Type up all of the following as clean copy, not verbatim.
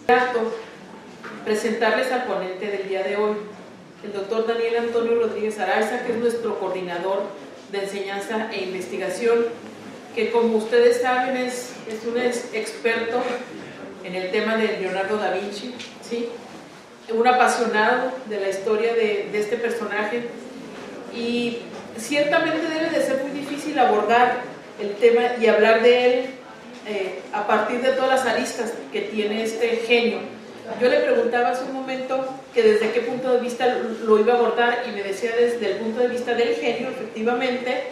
Grato presentarles al ponente del día de hoy, el doctor Daniel Antonio Rodríguez Araiza, que es nuestro coordinador de enseñanza e investigación, que como ustedes saben es un experto en el tema de Leonardo da Vinci, ¿sí? Un apasionado de la historia de este personaje, y ciertamente debe de ser muy difícil abordar el tema y hablar de él a partir de todas las aristas que tiene este genio. Yo le preguntaba hace un momento que desde qué punto de vista lo iba a abordar, y me decía desde el punto de vista del genio, efectivamente,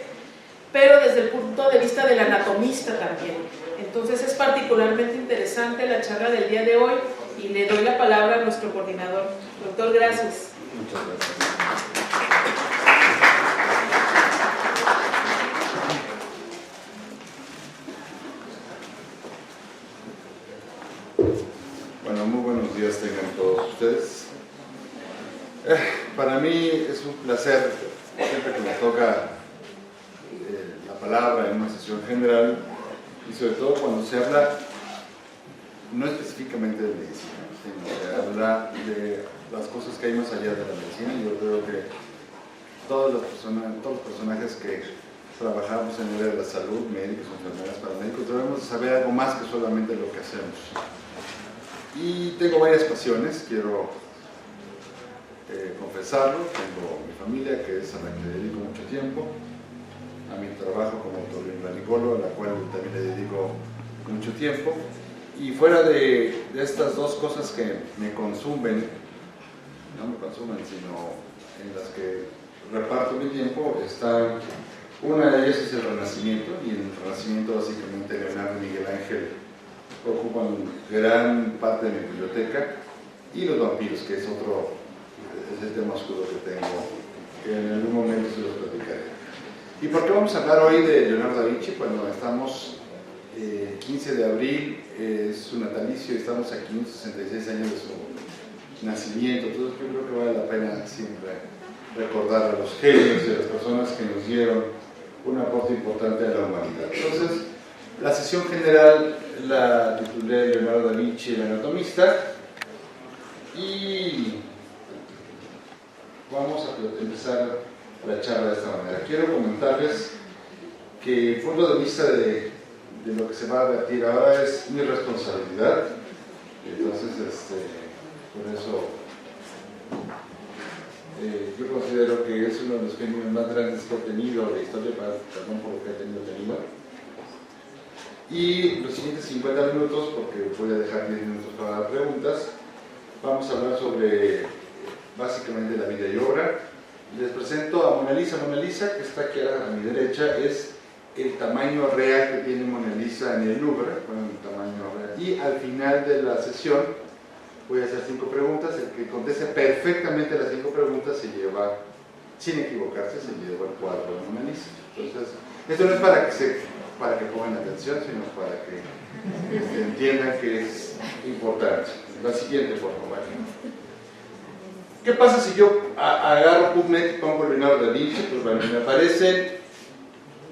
pero desde el punto de vista del anatomista también. Entonces es particularmente interesante la charla del día de hoy, y le doy la palabra a nuestro coordinador. Doctor, gracias. Muchas gracias. Bueno, muy buenos días tengan todos ustedes. Para mí es un placer, siempre que me toca la palabra en una sesión general, y sobre todo cuando se habla no específicamente de medicina, sino se habla de las cosas que hay más allá de la medicina. Yo creo que todos los personajes que trabajamos en el área de la salud, médicos, enfermeras, paramédicos, debemos saber algo más que solamente lo que hacemos. Y tengo varias pasiones, quiero confesarlo. Tengo mi familia, que es a la que le dedico mucho tiempo, a mi trabajo como otorrinolaringólogo, a la cual también le dedico mucho tiempo, y fuera de estas dos cosas que me consumen, no me consumen, sino en las que reparto mi tiempo, está una de ellas es el Renacimiento, y en el Renacimiento básicamente Leonardo y Miguel Ángel ocupan gran parte de mi biblioteca, y los vampiros, que es el tema oscuro que tengo, que en algún momento se los platicaré. ¿Y por qué vamos a hablar hoy de Leonardo da Vinci? Cuando estamos 15 de abril, es su natalicio, y estamos a 566 años de su nacimiento. Entonces yo creo que vale la pena siempre recordar a los genios y a las personas que nos dieron un aporte importante a la humanidad. Entonces, la sesión general la titulé Leonardo da Vinci, el anatomista, y vamos a empezar la charla de esta manera. Quiero comentarles que el punto de vista de lo que se va a debatir ahora es mi responsabilidad. Entonces, por eso yo considero que es uno de los genios más grandes que he tenido la historia, perdón por lo que he tenido. Y los siguientes 50 minutos, porque voy a dejar 10 minutos para las preguntas, vamos a hablar sobre básicamente la vida y obra. Les presento a Mona Lisa. Mona Lisa, que está aquí a mi derecha, es el tamaño real que tiene Mona Lisa en el Louvre, bueno, el tamaño real. Y al final de la sesión voy a hacer 5 preguntas. El que conteste perfectamente las 5 preguntas se lleva, sin equivocarse, se lleva el cuadro de Mona Lisa. Entonces, esto no es para que pongan atención, sino para que entiendan que es importante. La siguiente, por favor. ¿Qué pasa si yo agarro PubMed y pongo Leonardo da Vinci? Pues bueno, me aparecen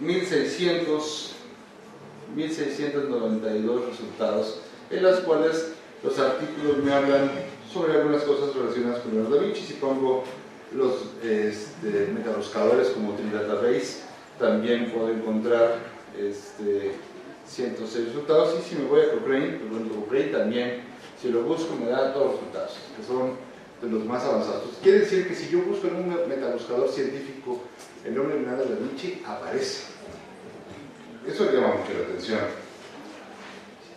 1692 resultados, en los cuales los artículos me hablan sobre algunas cosas relacionadas con Leonardo da Vinci. Si pongo los metabuscadores como Tridatabase, también puedo encontrar 106 resultados. Y si me voy a Cochrane, pues bueno, Cochrane también, si lo busco, me da todos los resultados, que son de los más avanzados. Quiere decir que si yo busco en un metabuscador científico el nombre de Leonardo da Vinci, aparece. Eso llama mucho la atención.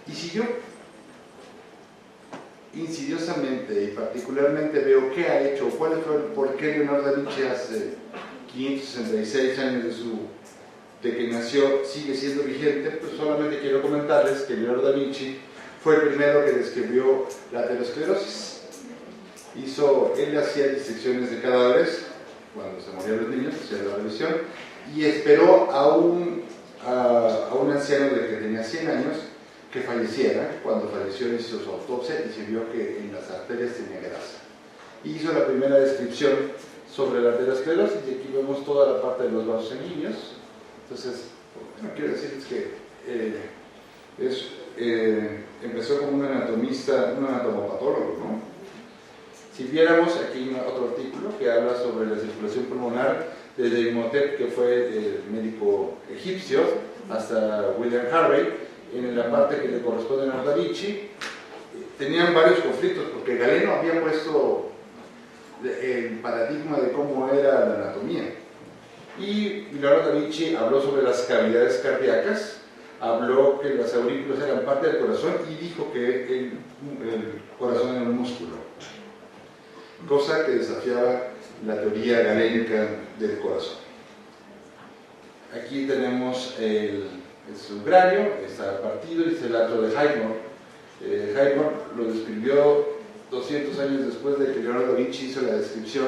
Y si yo insidiosamente y particularmente veo qué ha hecho, por qué Leonardo da Vinci hace 566 años de que nació sigue siendo vigente, pues solamente quiero comentarles que Leonardo da Vinci fue el primero que describió la aterosclerosis. Él hacía disecciones de cadáveres cuando se morían los niños, hacía la revisión, y esperó a un anciano que tenía 100 años que falleciera. Cuando falleció hizo su autopsia y se vio que en las arterias tenía grasa. Y hizo la primera descripción sobre la aterosclerosis, y aquí vemos toda la parte de los vasos sanguíneos. Entonces, bueno, quiero decirles que es empezó como un anatomista, un anatomopatólogo, ¿no? Si viéramos aquí otro artículo que habla sobre la circulación pulmonar desde Imhotep, que fue el médico egipcio, hasta William Harvey, en la parte que le corresponde a Leonardo da Vinci, tenían varios conflictos, porque Galeno había puesto el paradigma de cómo era la anatomía. Y Leonardo da Vinci habló sobre las cavidades cardíacas, habló que las aurículas eran parte del corazón y dijo que el corazón era un músculo, cosa que desafiaba la teoría galénica del corazón. Aquí tenemos el subrario, está partido y es el atro de Highmore. Highmore lo describió 200 años después de que Leonardo da Vinci hizo la descripción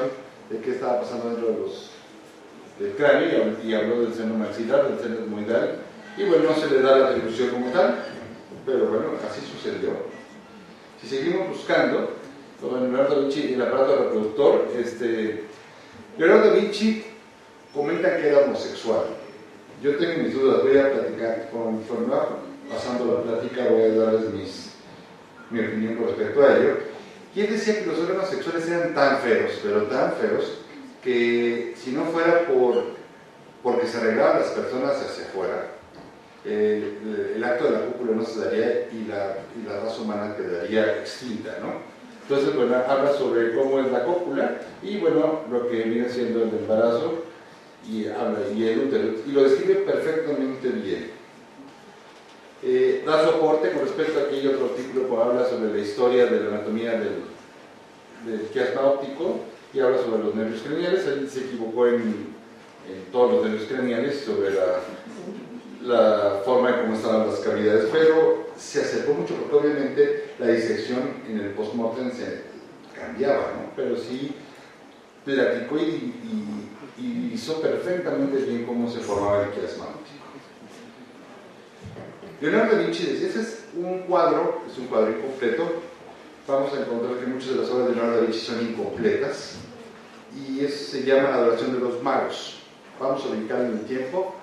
de qué estaba pasando dentro del cráneo y habló del seno maxilar, del seno etmoidal, y bueno, no se le da la atribución como tal, pero bueno, así sucedió. Si seguimos buscando, con Leonardo da Vinci y el aparato reproductor, Leonardo da Vinci comenta que era homosexual. Yo tengo mis dudas, voy a platicar conforme va pasando la plática, voy a darles mi opinión con respecto a ello. Y él decía que los órganos sexuales eran tan feos, pero tan feos, que si no fuera porque se arreglaban las personas hacia afuera, el acto de la cópula no se daría y la raza humana quedaría extinta, ¿no? Entonces, bueno, habla sobre cómo es la cópula y, bueno, lo que viene siendo el embarazo y el útero, y lo describe perfectamente bien. Da soporte con respecto a aquel otro artículo que habla sobre la historia de la anatomía del quiasma óptico y habla sobre los nervios craneales. Él se equivocó en todos los nervios craneales sobre la forma en cómo estaban las cavidades, pero se acercó mucho porque obviamente la disección en el post-mortem se cambiaba, ¿no? Pero sí platicó y hizo perfectamente bien cómo se formaba el quiasma óptico. Leonardo da Vinci decía, ese es un cuadro incompleto. Vamos a encontrar que muchas de las obras de Leonardo da Vinci son incompletas y eso se llama la adoración de los magos. Vamos a ubicarlo en el tiempo,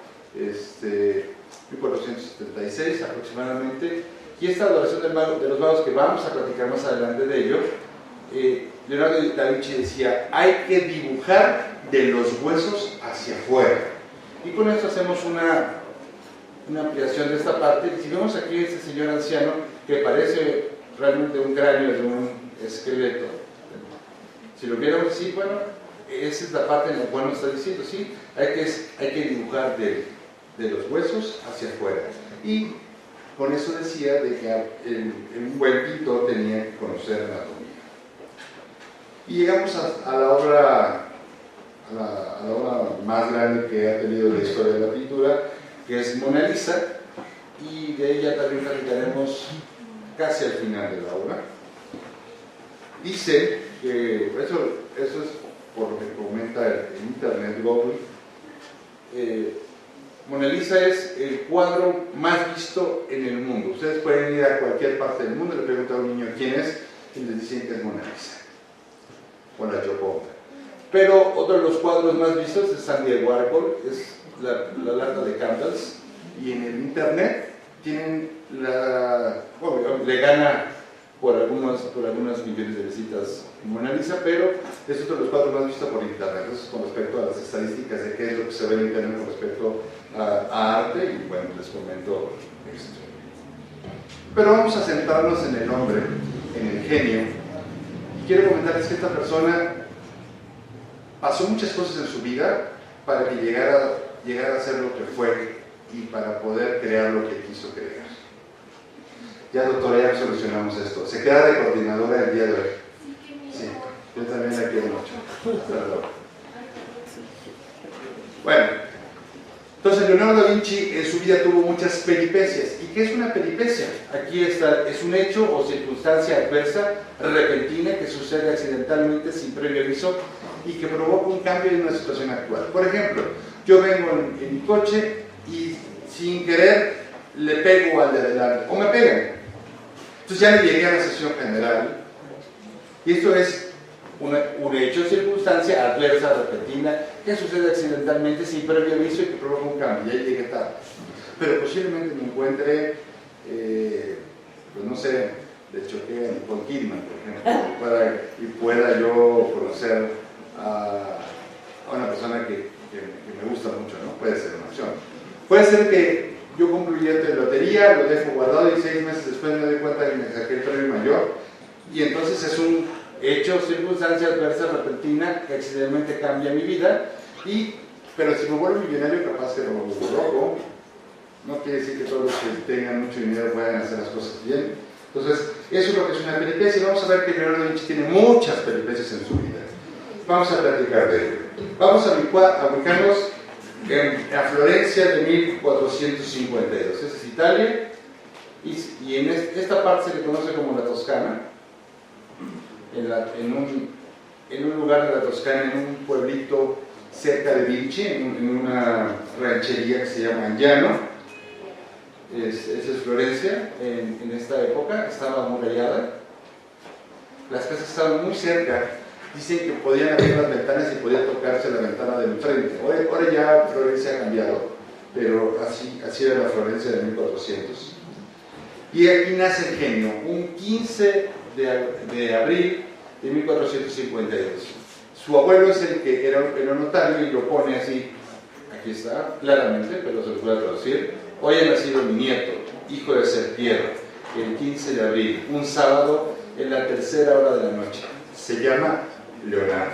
1476 aproximadamente, y esta adoración de los magos, que vamos a platicar más adelante de ello, Leonardo da Vinci decía, hay que dibujar de los huesos hacia afuera, y con esto hacemos una ampliación de esta parte. Si vemos aquí este señor anciano que parece realmente un cráneo de un esqueleto, si lo viéramos así, bueno, esa es la parte en la cual nos está diciendo, sí, hay que dibujar de los huesos hacia afuera. Y con eso decía de que un buen pintor tenía que conocer anatomía. Y llegamos a la obra más grande que ha tenido la historia de la pintura, que es Mona Lisa, y de ella también platicaremos casi al final de la obra. Dice que, eso es por lo que comenta en internet Google, Mona Lisa es el cuadro más visto en el mundo. Ustedes pueden ir a cualquier parte del mundo y le preguntan a un niño quién es, y les dicen que es Mona Lisa, o la Gioconda. Pero otro de los cuadros más vistos es Andy Warhol, es la lata de Campbell's, y en el internet tienen le gana por algunas millones de visitas Mona Lisa, pero es otro de los cuadros más vistos por internet. Entonces, con respecto a las estadísticas de qué es lo que se ve en internet con respecto a arte, y bueno, les comento esto. Pero vamos a centrarnos en el hombre, en el genio, y quiero comentarles que esta persona pasó muchas cosas en su vida para que llegara a ser lo que fue y para poder crear lo que quiso crear. Ya, doctora, ya solucionamos esto. Se queda de coordinadora el día de hoy. Sí, yo también la quiero mucho. Perdón. Bueno, entonces Leonardo da Vinci en su vida tuvo muchas peripecias. ¿Y qué es una peripecia? Aquí está, es un hecho o circunstancia adversa, repentina, que sucede accidentalmente sin previo aviso y que provoca un cambio en una situación actual. Por ejemplo, yo vengo en mi coche y sin querer le pego al de adelante, o me pegan. Entonces ya le llegué a la sesión general, y esto es un hecho de circunstancia adversa, repentina, que sucede accidentalmente sin previo aviso y que provoca un cambio. Ya llegué tarde. Pero posiblemente me encuentre pues no sé, de choque con Kidman, por ejemplo, y pueda yo conocer a una persona que me gusta mucho, ¿no? Puede ser una opción. Puede ser que yo compro un billete de lotería, lo dejo guardado y 6 meses después me doy cuenta que me saqué el premio mayor, y entonces es un hecho, circunstancia adversa, repentina, que accidentalmente cambia mi vida, pero si me vuelvo millonario, capaz que lo vuelvo loco. No quiere decir que todos los que tengan mucho dinero puedan hacer las cosas bien. Entonces, eso es lo que es una peripecia, y vamos a ver que Leonardo da Vinci tiene muchas peripecias en su vida. Vamos a platicar de ello. Vamos a ubicarnos a Florencia de 1452. Esa es Italia, y en esta parte se le conoce como la Toscana, en un lugar de la Toscana, en un pueblito cerca de Vinci, en una ranchería que se llama Angiano. Esa es Florencia. En esta época estaba amurallada, las casas estaban muy cerca. Dicen que podían abrir las ventanas y podía tocarse la ventana del frente. Ahora ya Florencia ha cambiado, pero así era la Florencia de 1400. Y aquí nace el genio, un 15 de abril de 1452. Su abuelo es el que era notario, y lo pone así, aquí está, claramente, pero se lo voy a traducir. Hoy ha nacido mi nieto, hijo de Serpiero, el 15 de abril, un sábado, en la 3:00 hora de la noche. Se llama Leonardo.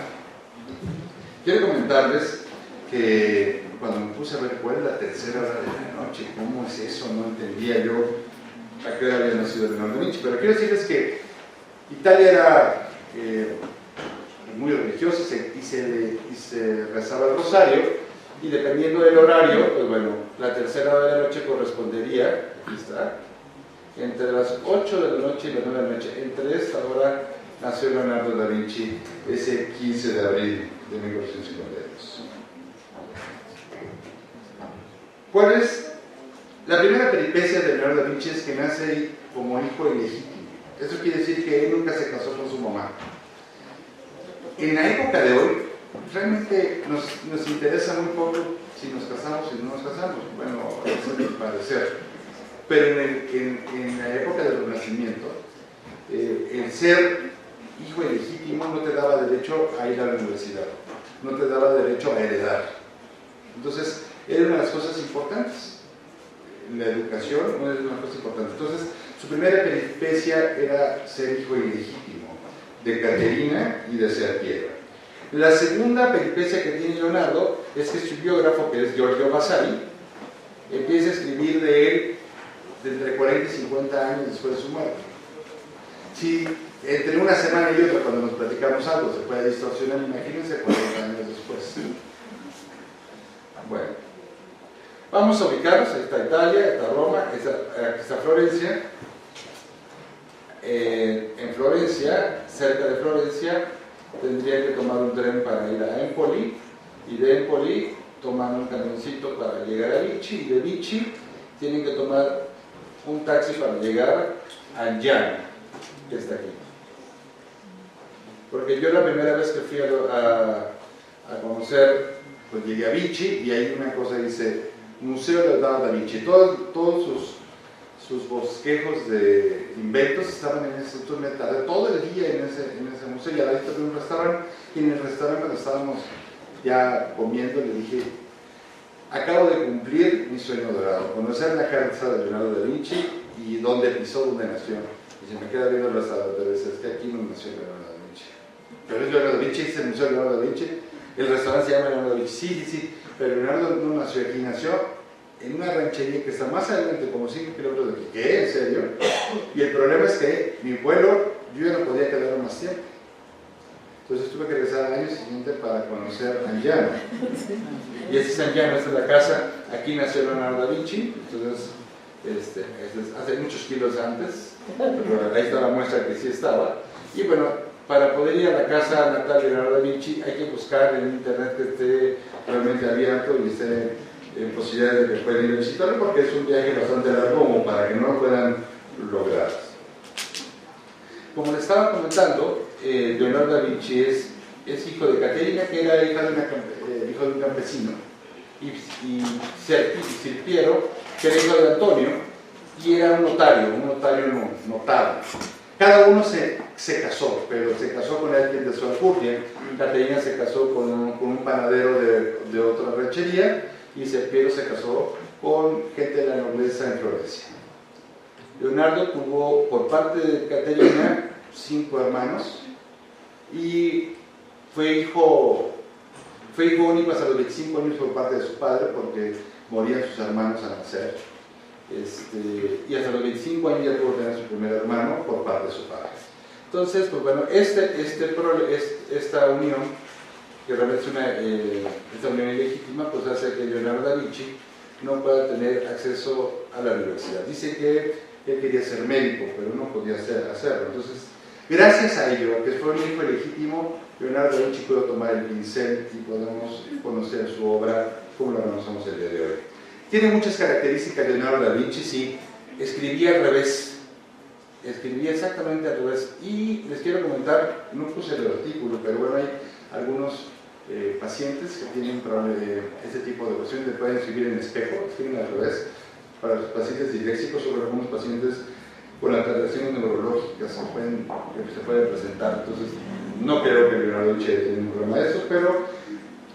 Quiero comentarles que cuando me puse a ver cuál es la 3:00 hora de la noche, ¿cómo es eso? No entendía yo a qué hora había nacido Leonardo da Vinci, pero quiero decirles que Italia era muy religiosa, y se rezaba el rosario, y dependiendo del horario, pues bueno, la 3:00 hora de la noche correspondería, aquí está, entre las 8 de la noche y las 9 de la noche. Entre esta hora nació Leonardo da Vinci, ese 15 de abril de 1452. ¿Cuál es la primera peripecia de Leonardo da Vinci? Es que nace como hijo ilegítimo. Eso quiere decir que él nunca se casó con su mamá. En la época de hoy, realmente nos interesa muy poco si nos casamos o si no nos casamos. Bueno, eso es mi parecer. Pero en la época del Renacimiento, el ser hijo ilegítimo no te daba derecho a ir a la universidad, no te daba derecho a heredar. Entonces, era una de las cosas importantes. La educación no es una cosa importante. Entonces, su primera peripecia era ser hijo ilegítimo de Caterina y de Serpiero. La segunda peripecia que tiene Leonardo es que su biógrafo, que es Giorgio Vasari, empieza a escribir de él de entre 40 y 50 años después de su muerte. Si entre una semana y otra, cuando nos platicamos algo, se puede distorsionar, imagínense 40 años después. Bueno, vamos a ubicarnos. Ahí está Italia, está Roma, aquí está Florencia. En Florencia, cerca de Florencia, tendría que tomar un tren para ir a Empoli, y de Empoli toman un camioncito para llegar a Vichy, y de Vichy tienen que tomar un taxi para llegar a Angiano, que está aquí. Porque yo la primera vez que fui a conocer, pues llegué a Vichy, y hay una cosa que dice Museo de Leonardo da Vinci. Todos sus bosquejos de inventos estaban en ese turno de tarde, todo el día en ese museo. Y a la vista de un restaurante, y en el restaurante, cuando estábamos ya comiendo, le dije: acabo de cumplir mi sueño dorado, conocer la casa de Leonardo da Vinci y dónde pisó, dónde nació. Y se me queda viendo el restaurante, pero dice: es que aquí no nació Leonardo da Vinci. Pero es Leonardo da Vinci, es el museo de Leonardo da Vinci, el restaurante se llama Leonardo da Vinci. Sí, pero Leonardo no nació aquí, nació en una ranchería que está más adelante, como 5 kilómetros de aquí. ¿Qué? ¿En serio? Y el problema es que mi vuelo, yo ya no podía quedar más tiempo. Entonces tuve que regresar al año siguiente para conocer Angiano. Y ese es Angiano, esta es la casa. Aquí nació Leonardo da Vinci. Entonces, hace muchos kilos antes, pero ahí está la muestra que sí estaba. Y bueno, para poder ir a la casa natal de Leonardo da Vinci hay que buscar en internet que esté realmente abierto y esté en posibilidades de que puedan ir a visitarlo, porque es un viaje bastante largo como para que no lo puedan lograr. Como les estaba comentando, Leonardo da Vinci es hijo de Caterina, que era hijo de un campesino, y Serpiero, que era hijo de Antonio, y era un notario notable. Cada uno se casó, pero se casó con alguien de su alcurnia. Caterina se casó con un panadero de otra ranchería, y Piero se casó con gente de la nobleza en Florencia. Leonardo tuvo, por parte de Caterina, 5 hermanos, y fue hijo único hasta los 25 años por parte de su padre, porque morían sus hermanos al nacer. Y hasta los 25 años ya pudo tener su primer hermano por parte de su padre. Entonces, pues bueno, esta unión, que realmente es esta unión ilegítima, pues hace que Leonardo da Vinci no pueda tener acceso a la universidad. Dice que él quería ser médico, pero no podía hacerlo. Entonces, gracias a ello, que fue un hijo ilegítimo, Leonardo da Vinci pudo tomar el pincel y podemos conocer su obra como la conocemos el día de hoy. Tiene muchas características de Leonardo da Vinci, sí. Escribía al revés, escribía exactamente al revés. Y les quiero comentar, no puse el artículo, pero bueno, hay algunos pacientes que tienen este tipo de cuestiones, que pueden escribir en espejo, escriben al revés. Para los pacientes disléxicos, sobre algunos pacientes con alteraciones neurológicas que se pueden presentar. Entonces, no creo que Leonardo da Vinci tenga un problema de eso, pero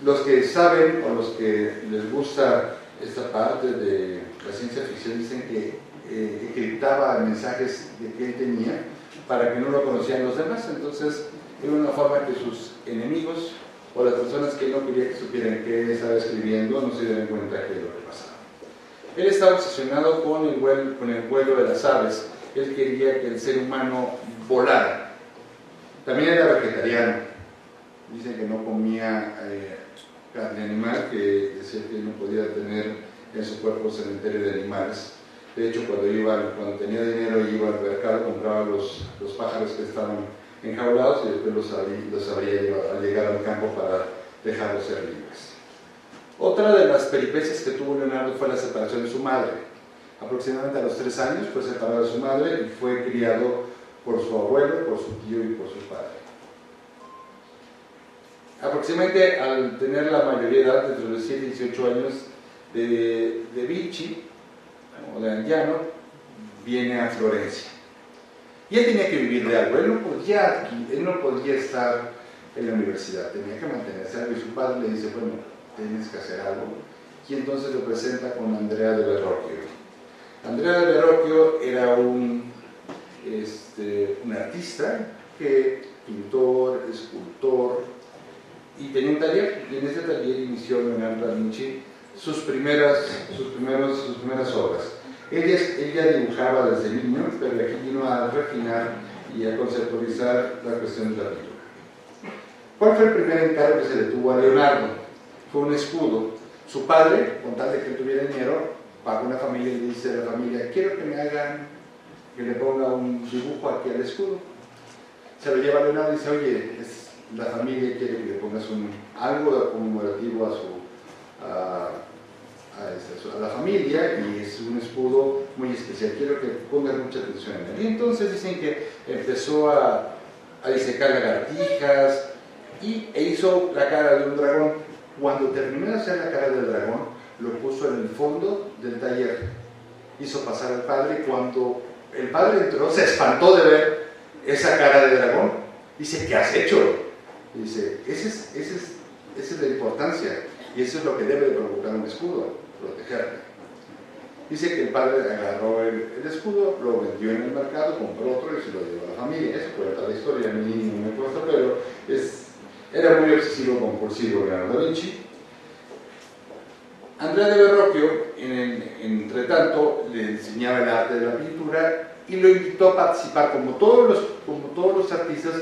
los que saben o los que les gusta esta parte de la ciencia ficción dicen que encriptaba mensajes que él tenía para que no lo conocieran los demás. Entonces era una forma que sus enemigos o las personas que él no quería que supieran que él estaba escribiendo no se dieran cuenta de lo que pasaba. Él estaba obsesionado con el vuelo de las aves. Él quería que el ser humano volara. También era vegetariano. Dicen que no comía carne animal, que decía que no podía tener en su cuerpo cementerio de animales. De hecho, cuando tenía dinero iba al mercado, compraba los pájaros que estaban enjaulados y después los habría llevado al llegar al campo para dejarlos ser libres. Otra de las peripecias que tuvo Leonardo fue la separación de su madre. Aproximadamente a los 3 años fue separado de su madre y fue criado por su abuelo, por su tío y por su padre. Aproximadamente al tener la mayoría de edad, entre los 7 y 18 años de Vinci, o de Angiano, viene a Florencia. Y él tenía que vivir de algo, él no podía estar en la universidad, tenía que mantenerse algo, y su padre le dice, bueno, tienes que hacer algo. Y entonces lo presenta con Andrea de Verrocchio. Andrea de Verrocchio era un artista, pintor, escultor, y tenía un taller, y en ese taller inició Leonardo da Vinci sus primeras obras. Él ya dibujaba desde niño, pero aquí vino a refinar y a conceptualizar la cuestión de la pintura. ¿Cuál fue el primer encargo que se le tuvo a Leonardo? Fue un escudo. Su padre, con tal de que él tuviera dinero, pagó una familia y le dice a la familia, quiero que le ponga un dibujo aquí al escudo. Se lo lleva a Leonardo y dice, oye, la familia quiere que le pongas algo conmemorativo a la familia, y es un escudo muy especial, quiero que pongas mucha atención en él. Y entonces dicen que empezó a disecar lagartijas e hizo la cara de un dragón. Cuando terminó de hacer la cara del dragón, lo puso en el fondo del taller, hizo pasar al padre, y cuando el padre entró se espantó de ver esa cara de dragón. Dice, ¿qué has hecho? Y dice, esa es la importancia, y eso es lo que debe de provocar un escudo, protegerle. Dice que el padre agarró el escudo, lo vendió en el mercado, compró otro y se lo llevó a la familia. Eso cuenta la historia, a mí no me cuesta, pero era muy obsesivo compulsivo Leonardo da Vinci. Andrea de Verrocchio, entre tanto, le enseñaba el arte de la pintura y lo invitó a participar, como todos los artistas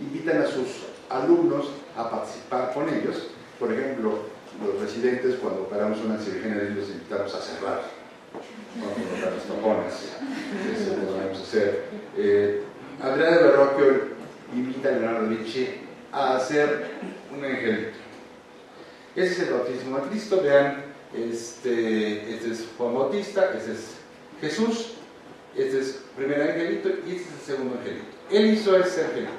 invitan a sus alumnos a participar con ellos. Por ejemplo, los residentes, cuando operamos una cirugía, los invitamos a cerrar, cuando operan las toconas, eso lo vamos a hacer. Andrea de Verrocchio invita a Leonardo da Vinci a hacer un angelito. Ese es el bautismo de Cristo. Vean, este es Juan Bautista, este es Jesús, este es el primer angelito y este es el segundo angelito. Él hizo ese angelito.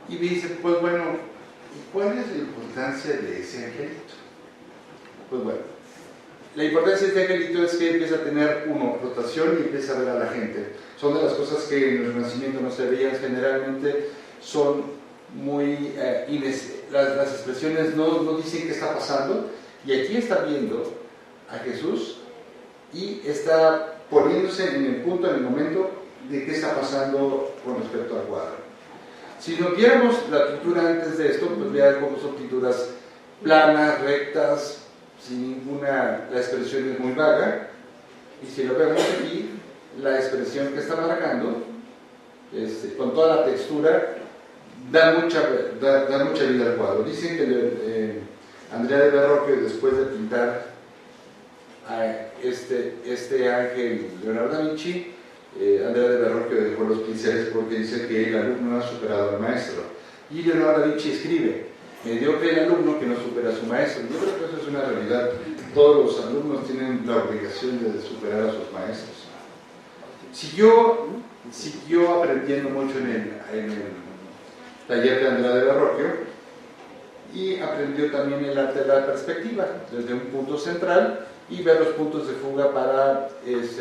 Y me dice, pues bueno, ¿y cuál es la importancia de ese angelito? Pues bueno, la importancia de este angelito es que empieza a tener, uno, rotación y empieza a ver a la gente. Son de las cosas que en el Renacimiento no se veían, generalmente son muy, las expresiones no dicen qué está pasando, y aquí está viendo a Jesús y está poniéndose en el punto, en el momento de qué está pasando con respecto al cuadro. Si no viéramos la pintura antes de esto, pues vean cómo son pinturas planas, rectas, sin ninguna, la expresión es muy vaga, y si lo vemos aquí, la expresión que está marcando, con toda la textura, da mucha vida al cuadro. Dicen que Andrea de Verrocchio, después de pintar a este ángel Leonardo da Vinci, Andrea de Verrocchio dejó los pinceles porque dice que el alumno ha superado al maestro. Y Leonardo da Vinci escribe: mediocre el alumno que no supera a su maestro. Yo creo que eso es una realidad. Todos los alumnos tienen la obligación de superar a sus maestros. Siguió aprendiendo mucho en el taller de Andrea de Verrocchio, y aprendió también el arte de la perspectiva, desde un punto central y ver los puntos de fuga para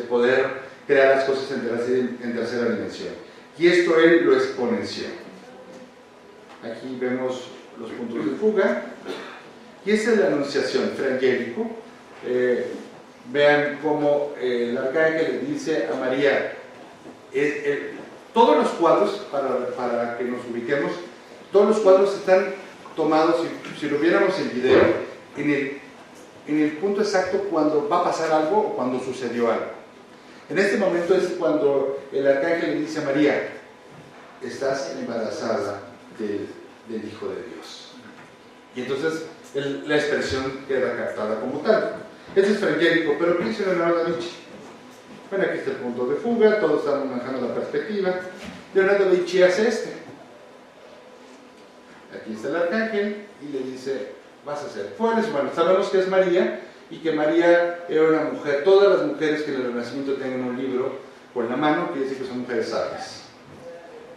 poder crear las cosas en tercera dimensión. Y esto él lo exponenció. Aquí vemos los puntos de fuga, y esta es la anunciación, Frangélico. Vean cómo el arcángel le dice a María, todos los cuadros, para que nos ubiquemos, todos los cuadros están tomados, si lo viéramos en video, en el punto exacto cuando va a pasar algo o cuando sucedió algo. En este momento es cuando el arcángel le dice a María: estás embarazada del Hijo de Dios. Y entonces la expresión queda captada como tal. Ese es Frangélico, pero ¿qué dice Leonardo da Vinci? Bueno, aquí está el punto de fuga, todos estamos manejando la perspectiva. Leonardo da Vinci hace aquí está el arcángel y le dice: vas a ser. Bueno, sabemos que es María, y que María era una mujer. Todas las mujeres que en el Renacimiento tengan un libro con la mano quiere decir que son mujeres sabias.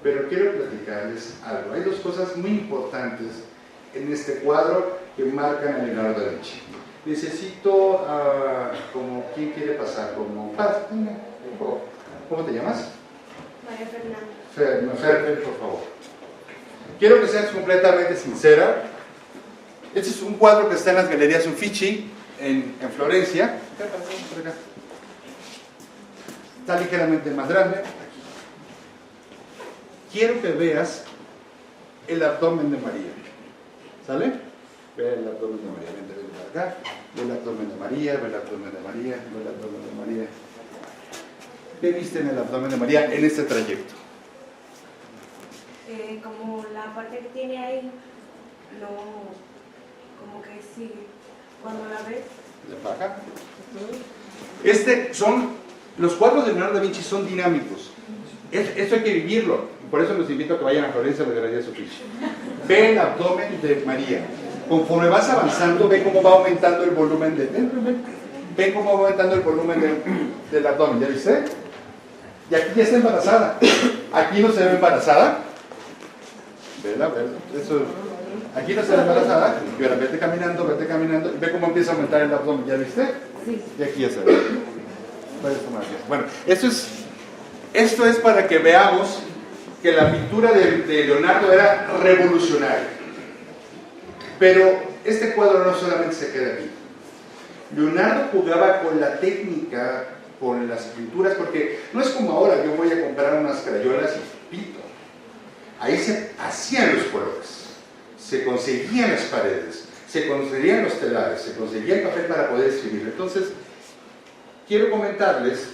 Pero quiero platicarles algo. Hay dos cosas muy importantes en este cuadro que marcan a Leonardo da Vinci. Necesito, como, ¿quién quiere pasar? Como Paz, venga, por favor. ¿Cómo te llamas? María Fernanda. Fer, por favor. Quiero que seas completamente sincera. Este es un cuadro que está en las Galerías Uffizi, en Florencia. Está ligeramente más grande. Quiero que veas el abdomen de María. ¿Sale? Ve el abdomen de María. Vente para acá. Ve el abdomen de María, ve el abdomen de María, ve el abdomen de María. ¿Qué viste en el abdomen de María en este trayecto? Como la parte que tiene ahí, no, como que sí, cuando la ves. ¿De acá? Los cuadros de Leonardo da Vinci son dinámicos. Esto hay que vivirlo. Por eso los invito a que vayan a Florencia a la Galería Uffizi. Ve el abdomen de María. Conforme vas avanzando, ve cómo va aumentando el volumen ven cómo va aumentando el volumen del abdomen. ¿Ya viste? Y aquí ya está embarazada. Aquí no se ve embarazada. Vela. Eso. Aquí no se ve embarazada. Y ahora vete caminando. Y ve cómo empieza a aumentar el abdomen. ¿Ya viste? Sí. Y aquí ya se ve. Bueno, esto es para que veamos que la pintura de Leonardo era revolucionaria. Pero este cuadro no solamente se queda aquí. Leonardo jugaba con la técnica, con las pinturas, porque no es como ahora, yo voy a comprar unas crayolas y pinto. Ahí se hacían los colores, se conseguían las paredes, se conseguían los telares, se conseguía el papel para poder escribir. Entonces, quiero comentarles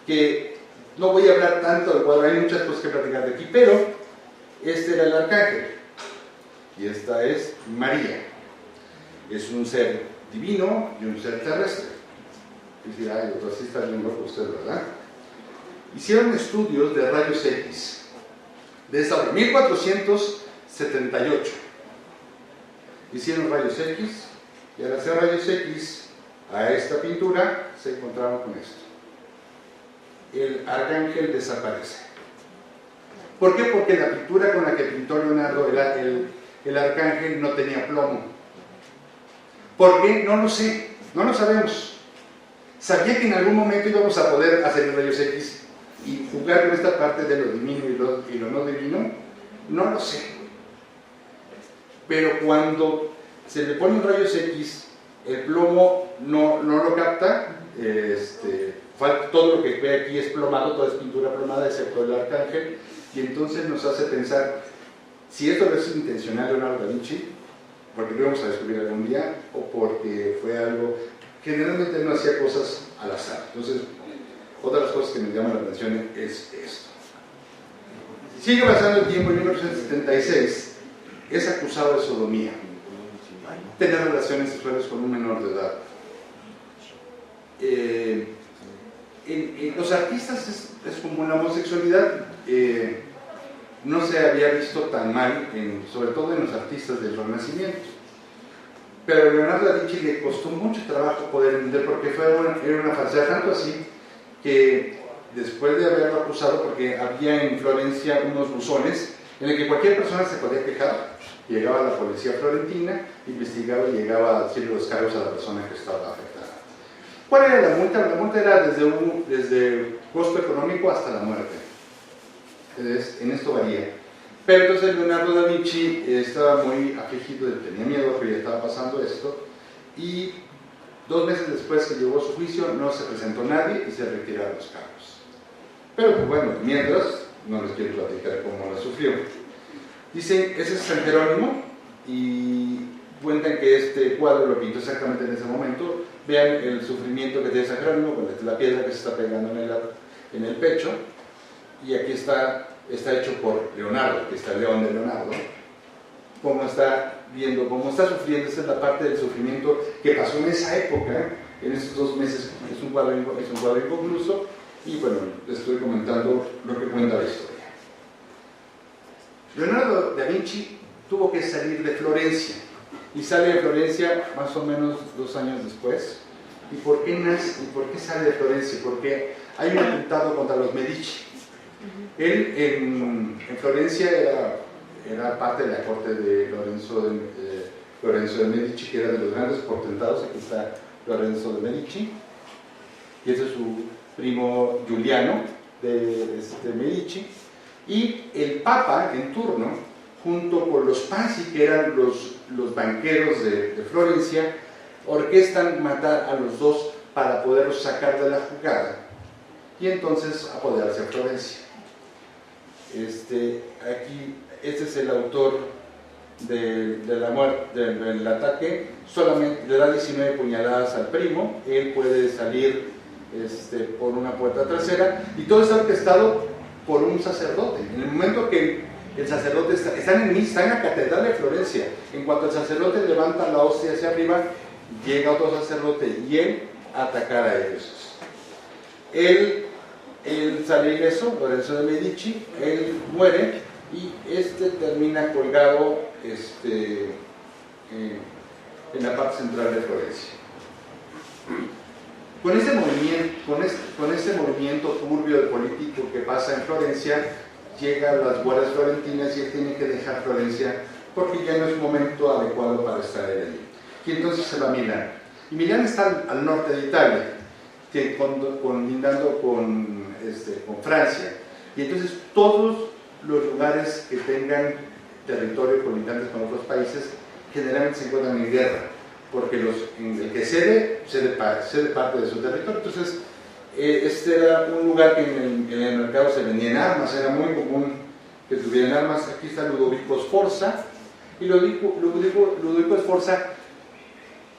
que no voy a hablar tanto del cuadro, hay muchas cosas que platicar de aquí, pero este era el arcángel y esta es María. Es un ser divino y un ser terrestre. Y dirá: ay, doctor, sí está bien loco usted, ¿verdad? Hicieron estudios de rayos X desde 1478. Hicieron rayos X, y al hacer rayos X a esta pintura se encontraron con esto. El arcángel desaparece. ¿Por qué? Porque la pintura con la que pintó Leonardo, el arcángel, no tenía plomo. ¿Por qué? No lo sé, no lo sabemos. sabía que en algún momento íbamos a poder hacer rayos X y jugar con esta parte de lo divino y lo no divino. No lo sé. Pero cuando se le ponen rayos X, el plomo no lo capta, todo lo que ve aquí es plomado, toda es pintura plomada, excepto el arcángel, y entonces nos hace pensar si esto no es intencional de Leonardo da Vinci, porque lo íbamos a descubrir algún día, o porque fue algo, generalmente no hacía cosas al azar. Entonces, otra de las cosas que me llaman la atención es esto. Sigue pasando el tiempo, en 1976 es acusado de sodomía, tener relaciones sexuales con un menor de edad. En los artistas es como la homosexualidad, no se había visto tan mal, sobre todo en los artistas del Renacimiento. Pero a Leonardo da Vinci le costó mucho trabajo poder entender, porque era una falsedad, tanto así que después de haberlo acusado, porque había en Florencia unos buzones en el que cualquier persona se podía quejar, llegaba la policía florentina, investigaba y llegaba a decirle los cargos a la persona que estaba afectada. ¿Cuál era la multa? La multa era desde costo económico hasta la muerte. En esto varía. Pero entonces Leonardo da Vinci estaba muy afligido, tenía miedo que ya estaba pasando esto, y 2 meses después que llegó su juicio no se presentó nadie y se retiraron los cargos. Pero pues bueno, mientras, no les quiero platicar cómo la sufrió. Dicen, ese es San Jerónimo, y cuentan que este cuadro lo pintó exactamente en ese momento. Vean el sufrimiento que tiene San Jerónimo con la piedra que se está pegando en el pecho, y aquí está hecho por Leonardo, que está el león de Leonardo, cómo está viendo, cómo está sufriendo. Esa es la parte del sufrimiento que pasó en esa época, en esos 2 meses. Es un cuadro inconcluso, y bueno, les estoy comentando lo que cuenta la historia. Leonardo da Vinci tuvo que salir de Florencia, y sale de Florencia más o menos 2 años después. ¿Y por qué nace? ¿Y por qué sale de Florencia? Porque hay un atentado contra los Medici. Él en Florencia era parte de la corte de Lorenzo de Medici, que era de los grandes potentados. Aquí está Lorenzo de Medici, y ese es su primo Giuliano de Medici. Y el Papa en turno, junto con los Pazzi, que eran los banqueros de Florencia, orquestan matar a los dos para poderlos sacar de la jugada y entonces apoderarse a Florencia. Este es el autor de la muerte, del ataque. Solamente le da 19 puñaladas al primo. Él puede salir por una puerta trasera, y todo está orquestado por un sacerdote. En el momento que el sacerdote está en la catedral de Florencia, en cuanto el sacerdote levanta la hostia hacia arriba, llega otro sacerdote y él a atacar a ellos. Él sale ileso, Lorenzo de Medici. Él muere, y termina colgado en la parte central de Florencia. Con este movimiento turbio de político que pasa en Florencia, llegan las guardias florentinas y él tiene que dejar Florencia porque ya no es un momento adecuado para estar allí. Y entonces se va a Milán. Y Milán está al norte de Italia, lindando con Francia. Y entonces todos los lugares que tengan territorio colindantes con otros países generalmente se encuentran en guerra, porque el que cede parte de su territorio. Entonces era un lugar que en el mercado se vendían armas, era muy común que tuvieran armas. Aquí está Ludovico Sforza, y Ludovico Sforza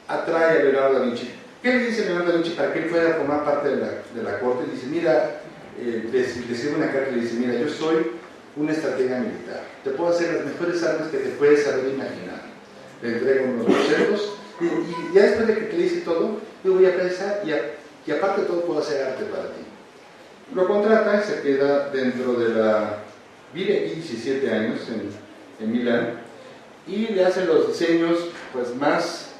atrae a Leonardo da Vinci. ¿Qué le dice Leonardo da Vinci para que él fuera a formar parte de la corte? Dice, mira, le escribe una carta y le dice, mira, yo soy un estratega militar, te puedo hacer las mejores armas que te puedes haber imaginado. Le entrego unos bocetos, y ya después de que te dice todo, yo voy a pensar, y aparte de todo puedo hacer arte para ti. Lo contrata, se queda dentro de vive aquí 17 años en Milán, y le hace los diseños pues más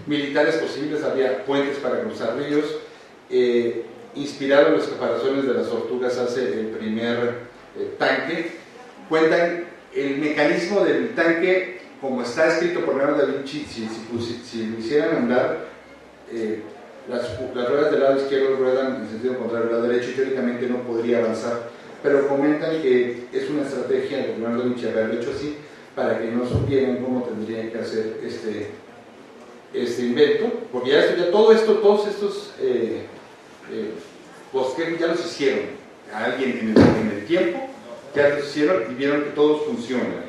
militares posibles. Había puentes para cruzar ríos. Inspirado en los caparazones de las tortugas, hace el primer tanque. Cuentan el mecanismo del tanque como está escrito por Leonardo da Vinci. Si lo hicieran andar, las ruedas del lado izquierdo ruedan en sentido contrario al lado derecho y teóricamente no podría avanzar, pero comentan que es una estrategia de Leonardo da Vinci haberlo hecho así para que no supieran cómo tendrían que hacer este invento, porque ya todos estos bosquejos ya los hicieron a alguien en el tiempo, ya los hicieron y vieron que todos funcionan.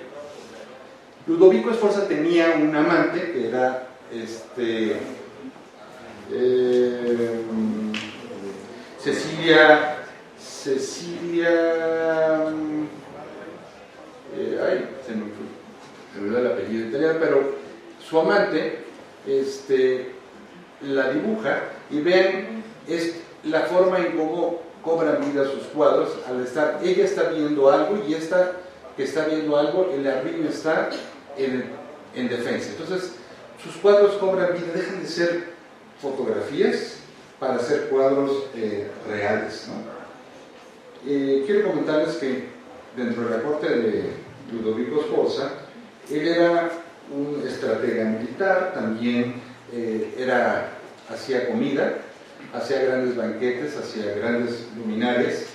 Ludovico Sforza tenía un amante que era Cecilia, se me olvidó el apellido italiano, pero su amante la dibuja y ven la forma en cómo cobran vida sus cuadros al estar, ella está viendo algo y esta que está viendo algo, el arriba está en defensa. Entonces sus cuadros cobran vida, dejan de ser fotografías para ser cuadros reales, ¿no? Quiero comentarles que dentro de la corte de Ludovico Sforza, él era un estratega militar, también hacía comida, hacía grandes banquetes, hacía grandes luminarias,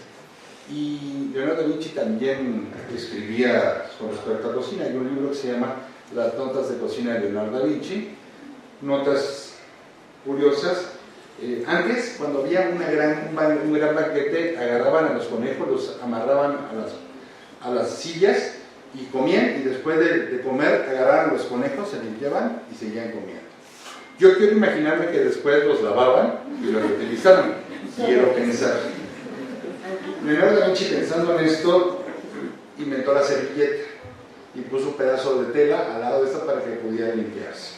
y Leonardo da Vinci también escribía con respecto a cocina. Hay un libro que se llama Las notas de cocina de Leonardo da Vinci, notas curiosas. Antes, cuando había un gran banquete, agarraban a los conejos, los amarraban a las sillas y comían, y después de comer agarraban a los conejos, se limpiaban y seguían comiendo. Yo quiero imaginarme que después los lavaban y los utilizaban. Quiero pensar. Leonardo da Vinci, pensando en esto, inventó la servilleta y puso un pedazo de tela al lado de esta para que pudiera limpiarse.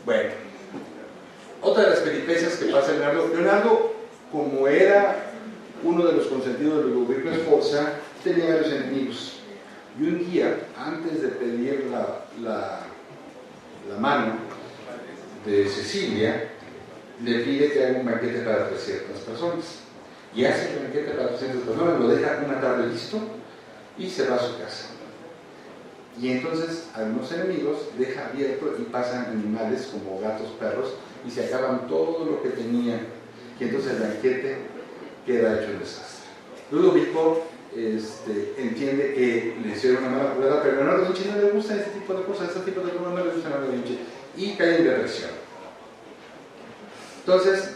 Bueno, otra de las peripecias que pasa Leonardo, como era uno de los consentidos de Ludovico Sforza, tenía varios enemigos. Y un día, antes de pedir la mano de Cecilia, le pide que haga un banquete para 300 personas. Y hace el banquete para 300 personas, lo deja una tarde listo y se va a su casa. Y entonces algunos enemigos deja abierto y pasan animales como gatos, perros, y se acaban todo lo que tenían. Y entonces el banquete queda hecho un desastre. Ludovico entiende que le hicieron una mala jugada, pero a Leonardo da Vinci no le gusta este tipo de cosas, este tipo de cosas no le gusta a Leonardo da Vinci, y cae en depresión. Entonces,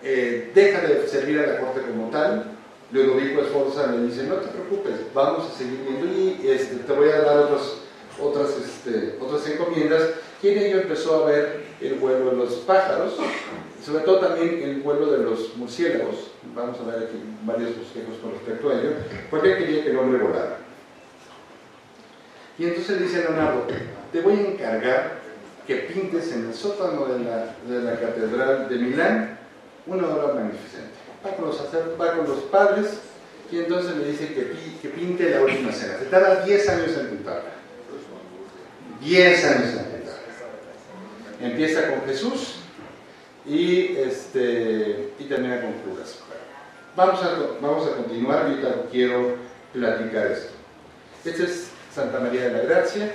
deja de servir a la corte como tal. Ludovico Sforza le dice: no te preocupes, vamos a seguir viendo y te voy a dar otras encomiendas. Y en ello empezó a ver el vuelo de los pájaros, sobre todo también el vuelo de los murciélagos. Vamos a ver aquí varios bosquejos con respecto a ello, porque él quería que el hombre volara. Y entonces le dice a Leonardo: te voy a encargar que pintes en el sótano de la catedral de Milán una obra magnificente. Va con los padres y entonces le dice que pinte la última cena. Se tarda 10 años en pintarla. 10 años en pintarla. Empieza con Jesús y termina con Judas. Vamos a continuar. Ahorita quiero platicar esto. Esta es Santa María de la Gracia.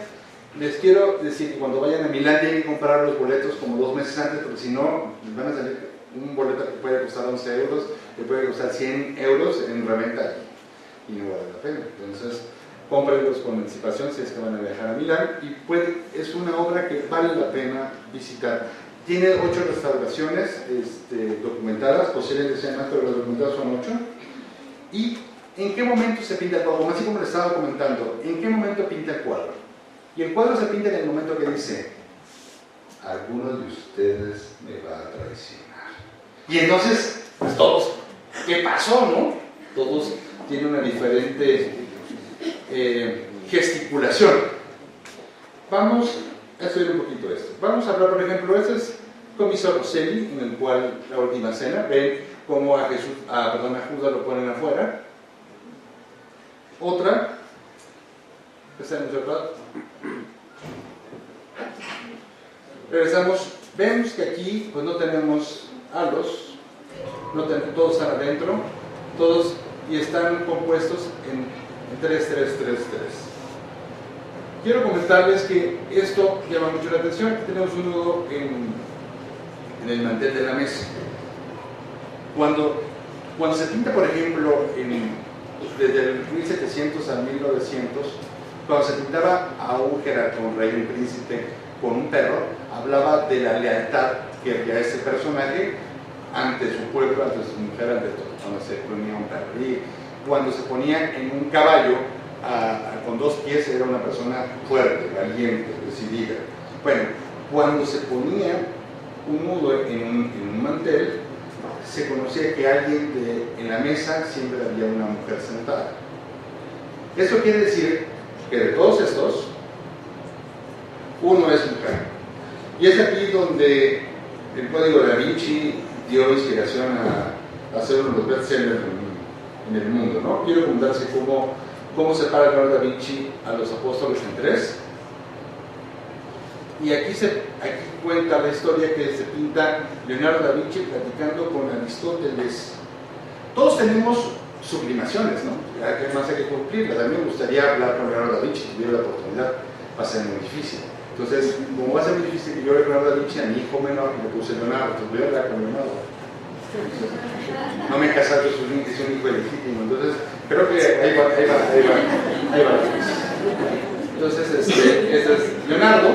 Les quiero decir que cuando vayan a Milán tienen que comprar los boletos como 2 meses antes, porque si no, les van a salir un boleto que puede costar 11 euros, que puede costar 100 euros en reventa y no vale la pena. Entonces, cómprenlos con anticipación si es que van a viajar a Milán, y es una obra que vale la pena visitar. Tiene 8 restauraciones documentadas, posiblemente sean más, pero las documentadas son 8. ¿Y en qué momento se pinta el cuadro? Así como les estaba comentando, ¿en qué momento pinta el cuadro? Y el cuadro se pinta en el momento que dice: alguno de ustedes me va a traicionar. Y entonces, pues todos, ¿qué pasó, no? Todos tienen una diferente gesticulación. Vamos a estudiar un poquito esto. Vamos a hablar, por ejemplo, este es Comiso Rosselli, en el cual la última cena, ven cómo a Judas lo ponen afuera. Otra, está en nuestro lado. Regresamos, vemos que aquí pues no tenemos halos, todos están adentro, todos y están compuestos en 3, 3, 3, 3. Quiero comentarles que esto llama mucho la atención. Aquí tenemos un nudo en el mantel de la mesa. Cuando se pinta, por ejemplo, desde el 1700 a 1900, cuando se pintaba a un jerarca, un rey, un príncipe con un perro, hablaba de la lealtad que había ese personaje ante su pueblo, ante su mujer, ante todo, cuando se ponía un perro. Y cuando se ponía en un caballo con 2 pies, era una persona fuerte, valiente, decidida. Bueno, cuando se ponía un nudo en un mantel, se conocía que alguien en la mesa siempre había una mujer sentada. Eso quiere decir que de todos estos, uno es mujer. Y es aquí donde el Código Da Vinci dio inspiración a hacer uno de los bestsellers en el mundo, ¿no? Quiero preguntarse cómo separa Leonardo Da Vinci a los apóstoles en 3. Y aquí cuenta la historia que se pinta Leonardo Da Vinci platicando con Aristóteles. Todos tenemos sublimaciones, ¿no? ¿Qué más hay que cumplirlas? A mí me gustaría hablar con Leonardo Da Vinci, si tuviera la oportunidad, va a ser muy difícil. Entonces, como va a ser muy difícil que yo vea Leonardo Da Vinci, a mi hijo menor le puse Leonardo, entonces voy a hablar con Leonardo. No me he casado, es un hijo legítimo, entonces creo que ahí va. Entonces, este es Leonardo,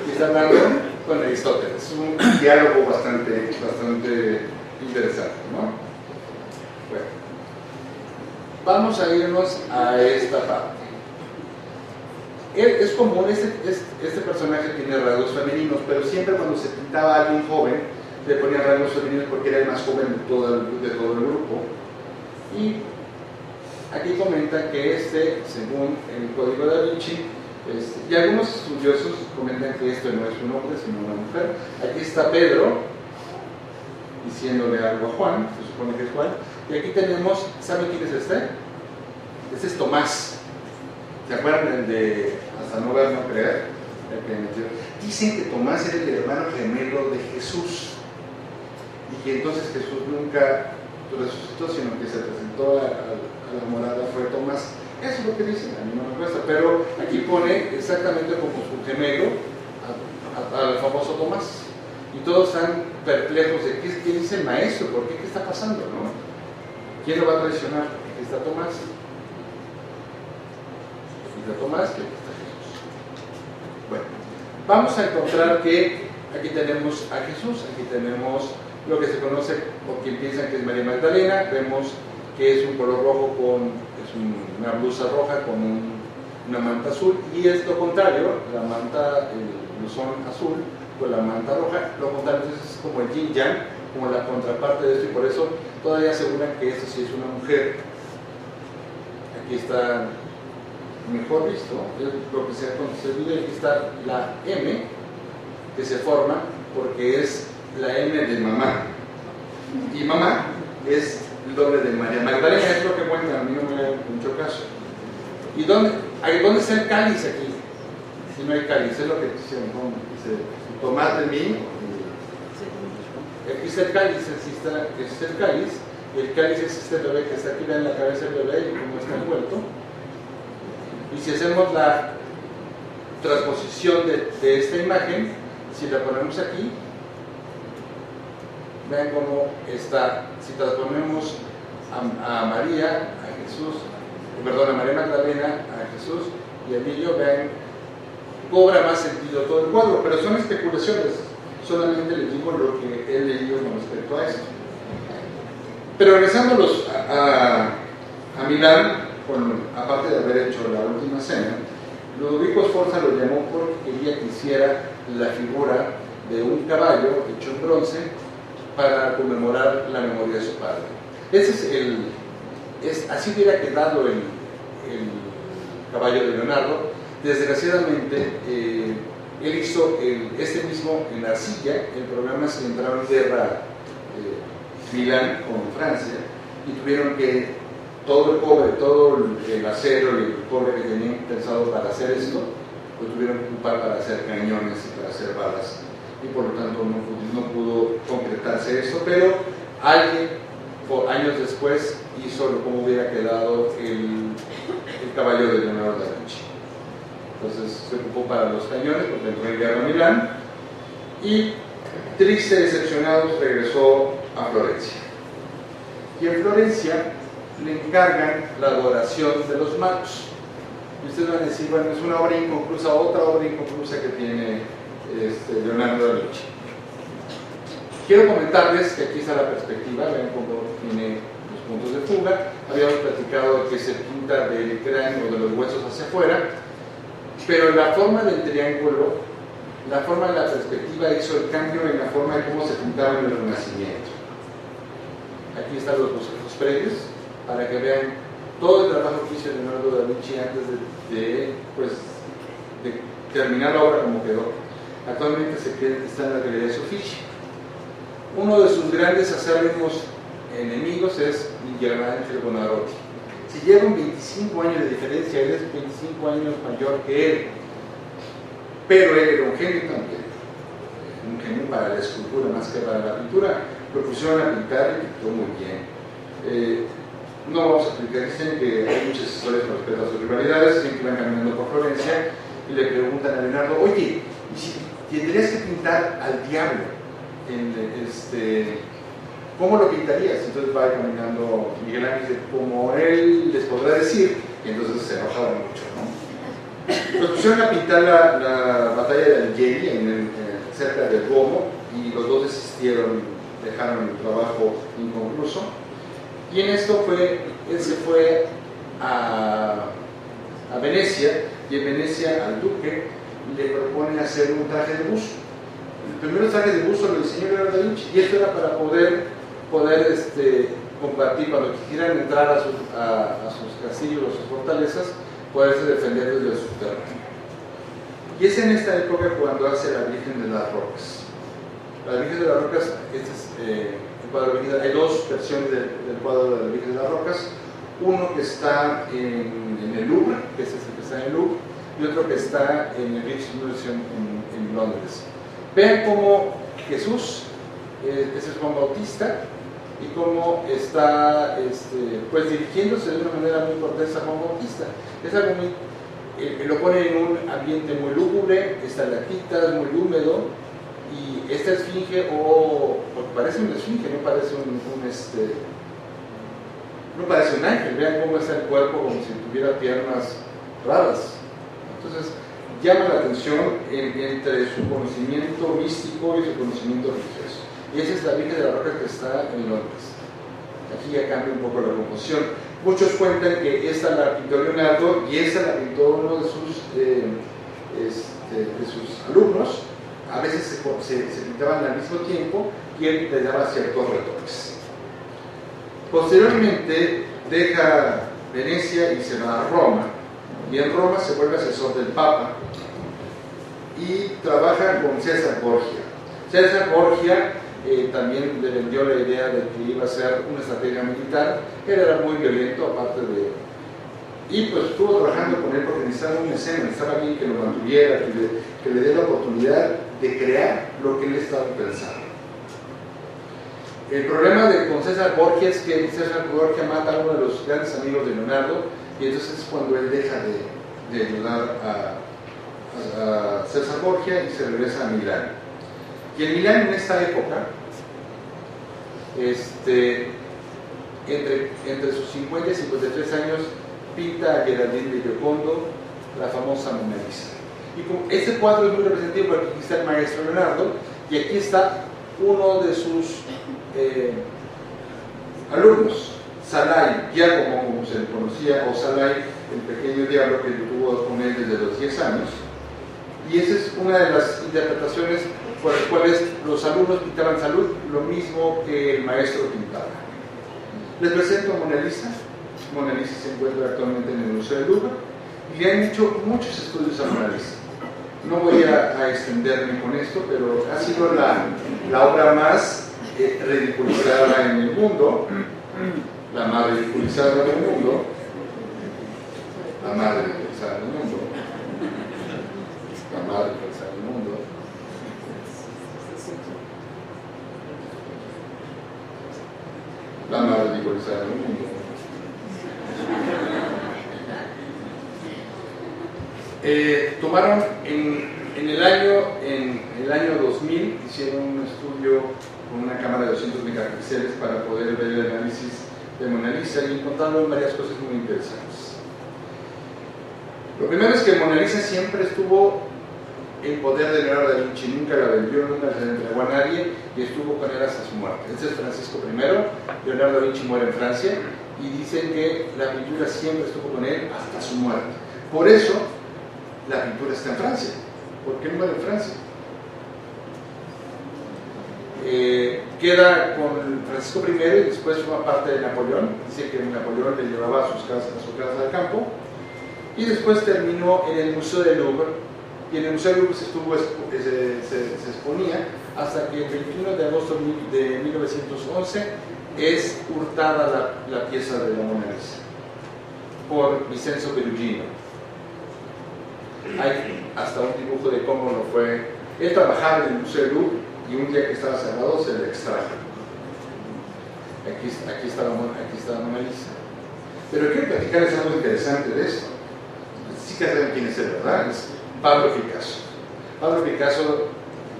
y está hablando con Aristóteles. Es un diálogo bastante interesante, ¿no? Bueno, vamos a irnos a esta parte. Es común, este personaje tiene rasgos femeninos, pero siempre cuando se pintaba a alguien joven, le ponían rasgos femeninos porque era el más joven de todo el grupo. Y aquí comenta que según el Código Da Vinci, y algunos estudiosos comentan que esto no es un hombre, sino una mujer. Aquí está Pedro diciéndole algo a Juan, se supone que es Juan. Y aquí tenemos, ¿saben quién es este? Este es Tomás. ¿Se acuerdan de Hasta no ver, no creer? Dicen que Tomás era el hermano gemelo de Jesús. Y que entonces Jesús nunca resucitó, sino que se presentó a la morada, fue Tomás. Eso es lo que dicen, a mí no me cuesta, pero aquí pone exactamente como su gemelo al famoso Tomás. Y todos están perplejos de qué dice el maestro, ¿por qué? ¿Qué está pasando? ¿No? ¿Quién lo va a traicionar? Aquí está Tomás. Aquí está Tomás, aquí está Jesús. Bueno, vamos a encontrar que aquí tenemos a Jesús, aquí tenemos lo que se conoce, o quien piensa que es María Magdalena, vemos que es un color rojo una blusa roja con una manta azul, y es lo contrario, la manta, el blusón azul con la manta roja, lo contrario es como el yin yang, como la contraparte de esto, y por eso todavía aseguran que esto sí es una mujer. Aquí está mejor visto, es lo que se ha conseguido. Aquí está la M que se forma porque es la M de mamá, y mamá es el doble de María Magdalena, es lo que cuenta, a mí no me da mucho caso. ¿Y dónde está el cáliz aquí? Si no hay cáliz, es lo que dice Tomás de mí. Aquí está el cáliz, este es el cáliz, y el cáliz es este bebé que está aquí, vean la cabeza del bebé y cómo está envuelto. Y si hacemos la transposición de esta imagen, si la ponemos aquí, vean cómo está. Si transponemos a María, a Jesús, perdón, a María Magdalena, a Jesús y a Emilio, vean, cobra más sentido todo el cuadro, pero son especulaciones, solamente les digo lo que he leído con respecto a esto. Pero regresándolos a Milán, aparte de haber hecho la última cena, Ludovico Sforza lo llamó porque quería que hiciera la figura de un caballo hecho en bronce para conmemorar la memoria de su padre. Así hubiera quedado el caballo de Leonardo. Desgraciadamente, él hizo este mismo en arcilla. El programa se entraron en guerra Milán con Francia y tuvieron que todo el cobre, todo el acero y el cobre que tenían pensado para hacer esto, lo tuvieron que ocupar para hacer cañones y para hacer balas, y por lo tanto no pudo concretarse eso, pero alguien años después hizo cómo hubiera quedado el caballo de Leonardo da Vinci. Entonces se ocupó para los cañones porque entró en guerra Milán, y triste, decepcionado, regresó a Florencia. Y en Florencia le encargan la adoración de los magos. Y ustedes van a decir, bueno, es una obra inconclusa, otra obra inconclusa que tiene Leonardo da Vinci. Quiero comentarles que aquí está la perspectiva, ven cómo tiene los puntos de fuga. Habíamos platicado que se pinta del cráneo, de los huesos hacia afuera, pero la forma del triángulo, la forma de la perspectiva hizo el cambio en la forma de cómo se pintaba en el Renacimiento. Aquí están los bosquejos previos, para que vean todo el trabajo que hizo Leonardo da Vinci antes de terminar la obra como quedó. Actualmente está en la Galería Uffizi. Uno de sus grandes acérrimos enemigos es Miguel Ángel Buonarroti. Si llevan 25 años de diferencia, él es 25 años mayor que él, pero él era un genio también, un genio para la escultura más que para la pintura. Lo pusieron a pintar y pintó muy bien. No vamos a explicar, dicen que hay muchas historias con respecto a sus rivalidades. Dicen que iban caminando por Florencia y le preguntan a Leonardo, oye, ¿y si tendrías que pintar al diablo? ¿Cómo lo pintarías? Entonces va caminando Miguel Ángel y dice, como él les podrá decir, y entonces se enojaron mucho, ¿no? Los pusieron a pintar la batalla de Algeri cerca del Duomo, y los dos desistieron, dejaron el trabajo inconcluso. Y en esto él se fue a Venecia, y en Venecia al duque le propone hacer un traje de buzo. El primer traje de buzo lo diseñó Leonardo da Vinci, y esto era para poder combatir cuando quisieran entrar a sus castillos o sus fortalezas, poderse defender desde el subterráneo. Y es en esta época cuando hace la Virgen de las Rocas. La Virgen de las Rocas, el cuadro original, hay dos versiones del cuadro de la Virgen de las Rocas, uno que está en el Louvre, que es el que está en el Louvre, y otro que está en el Rijksmuseum en Londres. Vean cómo Jesús, ese es Juan Bautista, y cómo está pues dirigiéndose de una manera muy cortés a Juan Bautista. Es algo muy, lo pone en un ambiente muy lúgubre, estalactitas, muy húmedo, y esta esfinge, porque parece una esfinge, no parece no parece un ángel. Vean cómo está el cuerpo, como si tuviera piernas raras. Entonces llama la atención entre su conocimiento místico y su conocimiento religioso. Y esa es la Virgen de la Roca que está en Londres. Aquí ya cambia un poco la composición. Muchos cuentan que esta la pintó Leonardo y esta la pintó uno de sus alumnos. A veces se pintaban al mismo tiempo y él le daba ciertos retoques. Posteriormente deja Venecia y se va a Roma, y en Roma se vuelve asesor del Papa y trabaja con César Borgia. César Borgia también le vendió la idea de que iba a ser una estrategia militar. Él era muy violento, aparte de... Y pues estuvo trabajando con él porque necesitaba una escena, necesitaba alguien que lo mantuviera, que le dé la oportunidad de crear lo que él estaba pensando. El problema con César Borgia es que César Borgia mata a uno de los grandes amigos de Leonardo, y entonces es cuando él deja de ayudar a César Borgia y se regresa a Milán. Y en Milán, en esta época, entre sus 50 y 53 años, pinta a Geraldine de Giocondo, la famosa Mona Lisa. Y este cuadro es muy representativo porque aquí está el maestro Leonardo, y aquí está uno de sus alumnos, Salai, Giacomo, como se le conocía, o Salai, el pequeño diablo que tuvo con él desde los 10 años. Y esa es una de las interpretaciones por las cuales los alumnos pintaban salud, lo mismo que el maestro pintaba. Les presento a Mona Lisa. Mona Lisa se encuentra actualmente en el Museo del Louvre y le han hecho muchos estudios a Mona Lisa. No voy a extenderme con esto, pero ha sido la obra más ridiculizada en el mundo, la más ridiculizada del mundo, la más ridiculizada del mundo, la más ridiculizada del mundo. La más ridiculizada del mundo. Tomaron en En el año 2000 hicieron un estudio con una cámara de 200 megapíxeles para poder ver el análisis de Mona Lisa y encontraron varias cosas muy interesantes. Lo primero es que Mona Lisa siempre estuvo en poder de Leonardo da Vinci, nunca la vendió, nunca se la entregó a nadie y estuvo con él hasta su muerte. Este es Francisco I, Leonardo da Vinci muere en Francia y dicen que la pintura siempre estuvo con él hasta su muerte. Por eso la pintura está en Francia. ¿Por qué muere en Francia? Queda con Francisco I y después forma parte de Napoleón. Dice que Napoleón le llevaba a su casa al campo y después terminó en el Museo del Louvre, y en el Museo del Louvre se exponía hasta que el 21 de agosto de 1911 es hurtada la pieza de la Mona Lisa por Vincenzo Perugino. Hay hasta un dibujo de cómo lo fue. Él trabajaba en el Museo del Louvre y un día que estaba cerrado se le extrajo. Aquí está la Mona Lisa. Pero quiero platicarles algo interesante de esto. Sí que saben quién es él, ¿verdad? Es Pablo Picasso. Pablo Picasso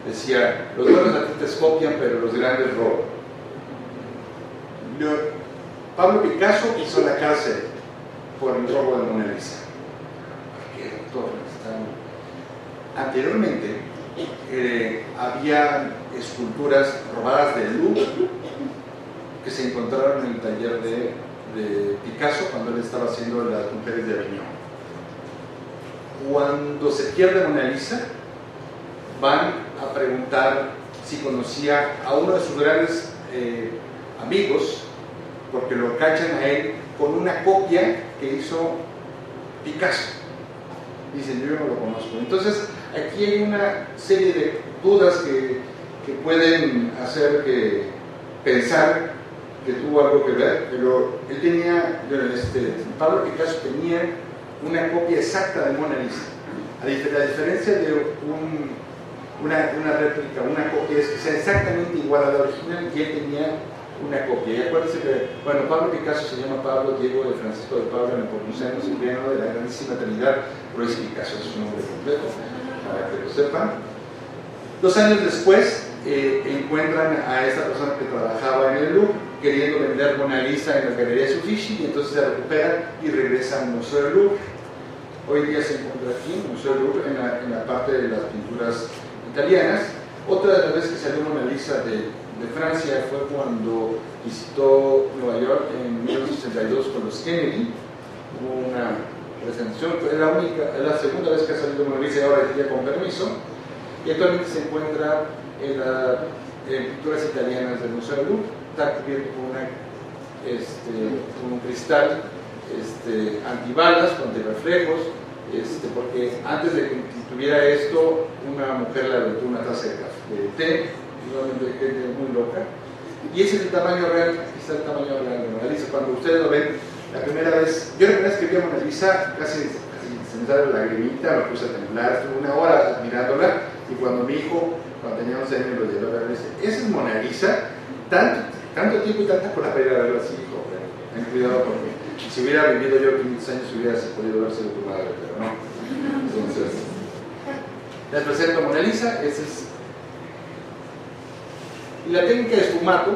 decía, los buenos artistas copian, pero los grandes roban. Pablo Picasso hizo la cárcel por el robo de Mona Lisa. ¿Qué doctor? Anteriormente había esculturas robadas del Louvre que se encontraron en el taller de Picasso cuando él estaba haciendo Las mujeres de Aviñón. Cuando se pierde Mona Lisa, van a preguntar si conocía a uno de sus grandes amigos, porque lo cachan a él con una copia que hizo Picasso. Dicen, yo no lo conozco. Entonces, aquí hay una serie de dudas que pueden hacer pensar que tuvo algo que ver, pero él tenía, Pablo Picasso tenía una copia exacta de Mona Lisa. A diferencia de una réplica, una copia es que sea exactamente igual a la original, y él tenía una copia. Y acuérdense que, bueno, Pablo Picasso se llama Pablo Diego de Francisco de Paula Nepomuceno Cipriano de la Grandísima Trinidad, Ruiz Picasso es su nombre completo, para que lo sepan. 2 años después encuentran a esta persona que trabajaba en el Louvre queriendo vender Mona Lisa en la Galería Uffizi, y entonces se recupera y regresa al Museo del Louvre. Hoy día se encuentra aquí en el Museo del Louvre en la parte de las pinturas italianas. Otra de las veces que salió Mona Lisa de Francia fue cuando visitó Nueva York en 1962 con los Kennedy. Hubo una presentación, es la segunda vez que ha salido Mona Lisa, y ahora es día con permiso, y actualmente se encuentra en pinturas italianas del Museo del Louvre. Está cubierto con un cristal antibalas, con antirreflejos, porque antes de que tuviera esto, una mujer le aventó una taza de té, de gente muy loca, y ese es el tamaño real. Aquí está el tamaño real de Mona Lisa. Cuando ustedes lo ven la primera vez, yo la primera vez que vi a Mona Lisa casi se me sale la lagrimita, me puse a temblar, estuve 1 hora mirándola, y cuando mi hijo, cuando tenía 11 años, lo llevé a ver, dice, esa es Mona Lisa, tanto tiempo y tanta cola para ir a verlo así, hijo, ten cuidado, porque si hubiera vivido yo 500 años hubiera podido verse de tu madre, pero no. Entonces, les presento a Mona Lisa. Y la técnica de esfumato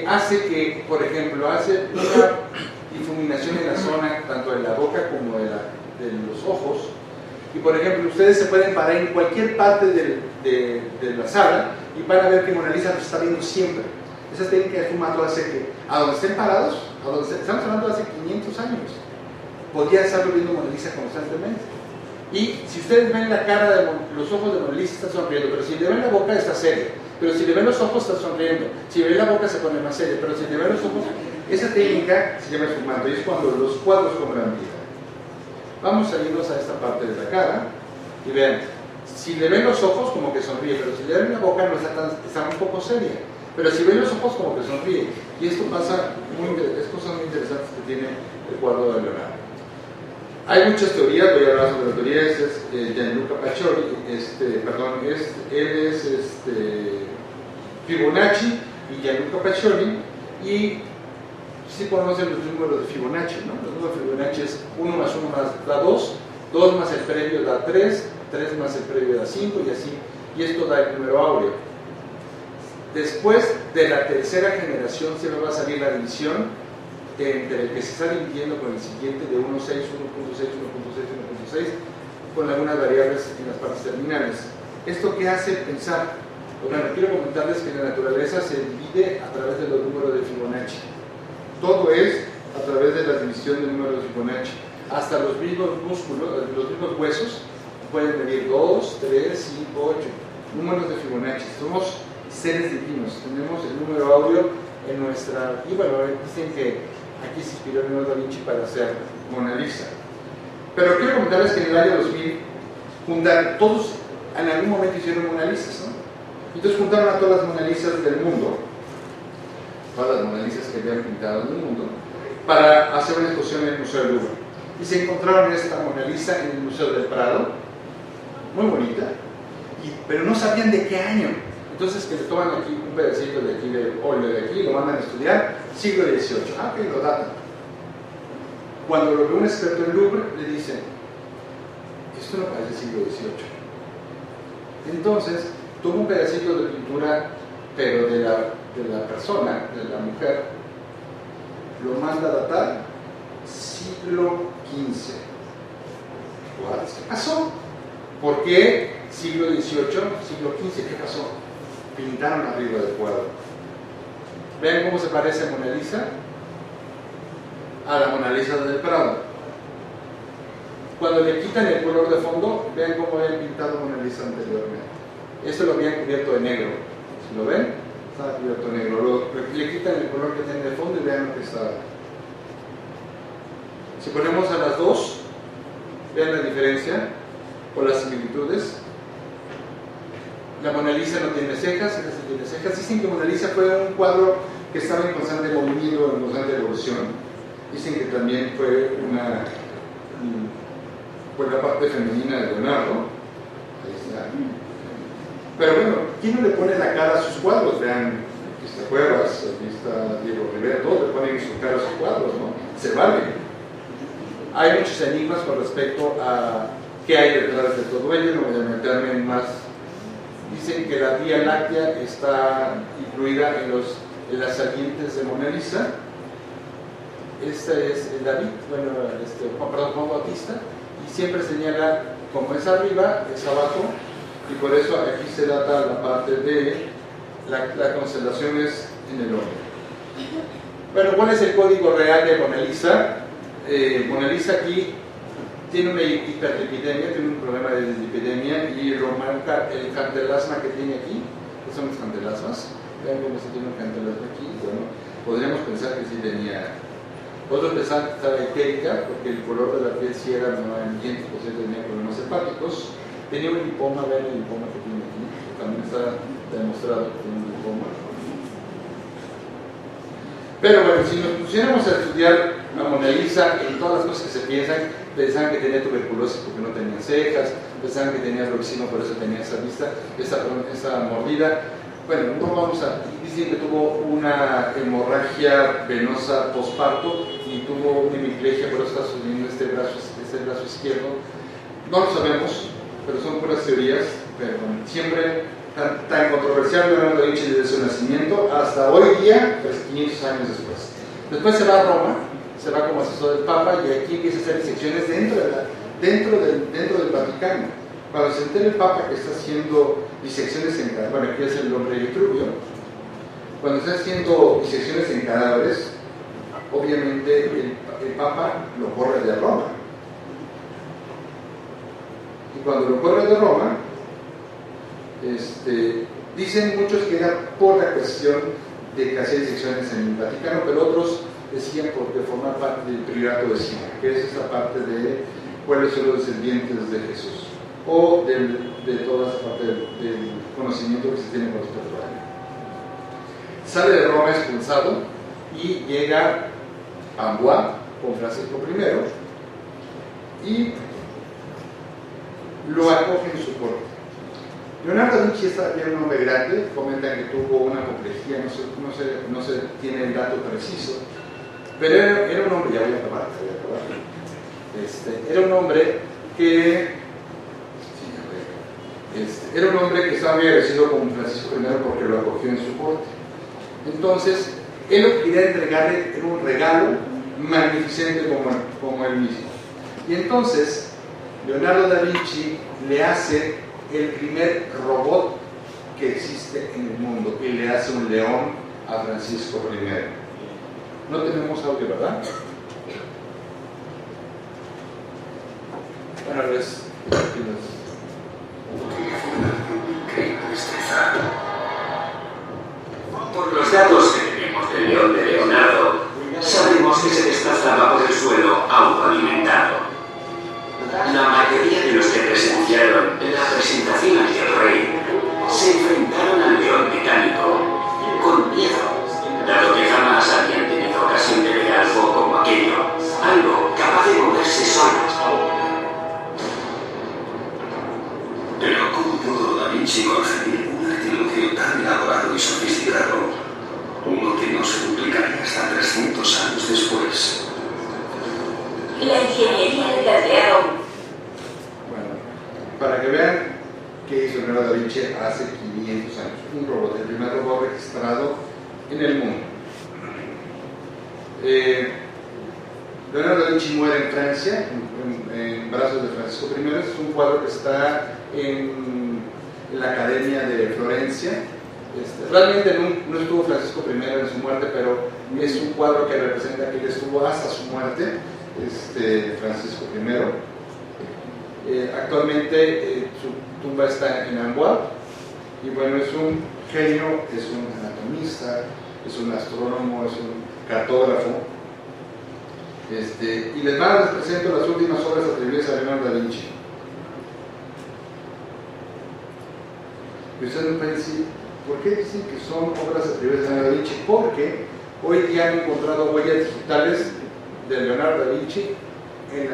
hace que, por ejemplo, hace una difuminación en la zona tanto de la boca como de los ojos. Y por ejemplo, ustedes se pueden parar en cualquier parte de la sala y van a ver que Mona Lisa los está viendo siempre. Esa técnica de esfumato hace que a donde estén parados, estamos hablando de hace 500 años, podía estar viendo Mona Lisa constantemente. Y si ustedes ven la cara de los ojos de Mona Lisa, está sonriendo, pero si le ven la boca está seria, pero si le ven los ojos está sonriendo, si le ven la boca se pone más seria, pero si le ven los ojos, esa técnica se llama esfumato, y es cuando los cuadros cobran vida. Vamos a irnos a esta parte de la cara y vean, si le ven los ojos como que sonríe, pero si le ven la boca no está un poco seria, pero si ven los ojos como que sonríe. Y esto pasa, es cosas muy interesantes que tiene el cuadro de Leonardo. Hay muchas teorías, voy a hablar sobre las teorías. Gianluca Pacioli, él es Fibonacci y Gianluca Pacioli, y sí conocen los números de Fibonacci, ¿no? Los números de Fibonacci es 1 más 1 da 2, 2 más el previo da 3, 3 más el previo da 5 y así, y esto da el número áureo. Después de la tercera generación siempre va a salir la división entre el que se está dividiendo con el siguiente de 1.6, 1.6, 1.6, 1.6, con algunas variables en las partes terminales. ¿Esto qué hace pensar? Bueno, quiero comentarles que la naturaleza se divide a través de los números de Fibonacci. Todo es a través de la división de números de Fibonacci. Hasta los mismos músculos, los mismos huesos, pueden medir 2, 3, 5, 8. Números de Fibonacci. Somos seres divinos. Tenemos el número áureo en nuestra... Y bueno, dicen que aquí se inspiró Leonardo da Vinci para hacer Mona Lisa. Pero quiero comentarles que en el año 2000 juntaron, todos en algún momento hicieron Mona Lisas, ¿no? Entonces juntaron a todas las Mona Lisas del mundo, todas las Mona Lisas que habían pintado en el mundo, para hacer una exposición en el Museo del Louvre. Y se encontraron esta Mona Lisa en el Museo del Prado, muy bonita, pero no sabían de qué año. Entonces que le toman aquí un pedacito de aquí del óleo de aquí, lo mandan a estudiar, siglo XVIII. Ah, que lo datan. Cuando lo ve un experto en Louvre, le dicen, esto no parece siglo XVIII. Entonces, toma un pedacito de pintura, pero de la persona, de la mujer, lo manda a datar siglo XV. ¿Qué pasó? ¿Por qué siglo XVIII, siglo XV? ¿Qué pasó? Pintaron arriba del cuadro. ¿Ven cómo se parece a Mona Lisa? A la Mona Lisa del Prado. Cuando le quitan el color de fondo, vean cómo habían pintado Mona Lisa anteriormente. Esto lo habían cubierto de negro. ¿Si lo ven? Estaba cubierto de negro. Le quitan el color que tiene de fondo y vean lo que está. Si ponemos a las dos, vean la diferencia o las similitudes. La Mona Lisa no tiene cejas, esta sí tiene cejas. Dicen que Mona Lisa fue un cuadro que estaba en constante movimiento, en constante evolución. Dicen que también fue la parte femenina de Leonardo. Ahí está. Pero bueno, ¿quién no le pone la cara a sus cuadros? Vean, aquí está Cuevas, aquí está Diego Rivera, todos le ponen su cara a sus cuadros, ¿no? Se vale. Hay muchos enigmas con respecto a qué hay detrás de todo ello, no voy a meterme en más. Dicen que la Vía Láctea está incluida en las salientes de Mona Lisa. Este es David, Juan Bautista, y siempre señala como es arriba, es abajo, y por eso aquí se data la parte de las constelaciones en el orden. Bueno, ¿cuál es el código real de Mona Lisa? Mona Lisa aquí tiene una hiperlipidemia, tiene un problema de dislipidemia, y lo marca el cantelasma que tiene aquí, que son los cantelasmas. Vean cómo se tiene un cantelasma aquí. Bueno, podríamos pensar que sí tenía. Otros pensaban que estaba etérica, porque el color de la piel sí era no ambiente, pues él tenía problemas hepáticos. Tenía un lipoma, vean el lipoma que tiene aquí, que también está demostrado que tiene un lipoma. Pero bueno, si nos pusiéramos a estudiar a Mona Lisa en todas las cosas que se pensaban que tenía tuberculosis porque no tenía cejas, pensaban que tenía bruxismo, por eso tenía esa vista, esa mordida. Bueno, no vamos a... Dicen que tuvo una hemorragia venosa posparto y tuvo una hemiplegia, por eso está sosteniendo este brazo izquierdo. No lo sabemos, pero son puras teorías, pero siempre tan controversial Leonardo da Vinci desde su nacimiento hasta hoy día, pues 500 años después. Después se va a Roma, se va como asesor del Papa y aquí empieza a hacer disecciones dentro del Vaticano. Cuando se entera el Papa que está haciendo disecciones en cadáveres, bueno, aquí es el hombre Vitruvio, cuando está haciendo disecciones en cadáveres, obviamente el Papa lo corre de Roma. Y cuando lo corre de Roma, dicen muchos que era por la cuestión de que hacía disecciones en el Vaticano, pero otros decían porque formaba parte del priorato de Siena, que es esa parte de cuáles son los descendientes de Jesús, o de toda esa parte del conocimiento que se tiene con respecto a él. Sale de Roma expulsado y llega a Amboise con Francisco I y lo acoge en su corte. Leonardo da Vinci era un hombre grande, comentan que tuvo una complejía, no se tiene el dato preciso, pero era un hombre, ya voy a acabar, era un hombre que Era un hombre que estaba muy agradecido con Francisco I porque lo acogió en su corte. Entonces, él lo que quería entregarle era un regalo magnificente como él mismo. Y entonces, Leonardo da Vinci le hace el primer robot que existe en el mundo y le hace un león a Francisco I. No tenemos audio, ¿verdad? Bueno, Por los datos que tenemos del león de Leonardo, sabemos que se desplazaba por el suelo autoalimentado. La mayoría de los que presenciaron la presentación ante el rey se enfrentaron al león mecánico con miedo, dado que jamás habían tenido ocasión de ver algo como aquello, algo capaz de moverse solo. Pero ¿cómo pudo Da Vinci concebir un artilugio tan elaborado y sofisticado? Uno que no se duplicaría hasta 300 años después. La ingeniería del león. Bueno, para que vean qué hizo Leonardo da Vinci hace 500 años. Un robot, el primer robot registrado en el mundo. Leonardo da Vinci muere en Francia, en brazos de Francisco I. Es un cuadro que está en la Academia de Florencia. Realmente no estuvo Francisco I en su muerte, pero es un cuadro que representa que él estuvo hasta su muerte, Francisco I. Actualmente su tumba está en Amboise, y bueno, es un genio, es un anatomista, es un astrónomo, es un cartógrafo. Y les presento las últimas obras atribuidas a Leonardo da Vinci. Y ustedes me pueden decir, ¿por qué dicen que son obras atribuidas a Leonardo da Vinci? Porque hoy día han encontrado huellas digitales de Leonardo da Vinci en el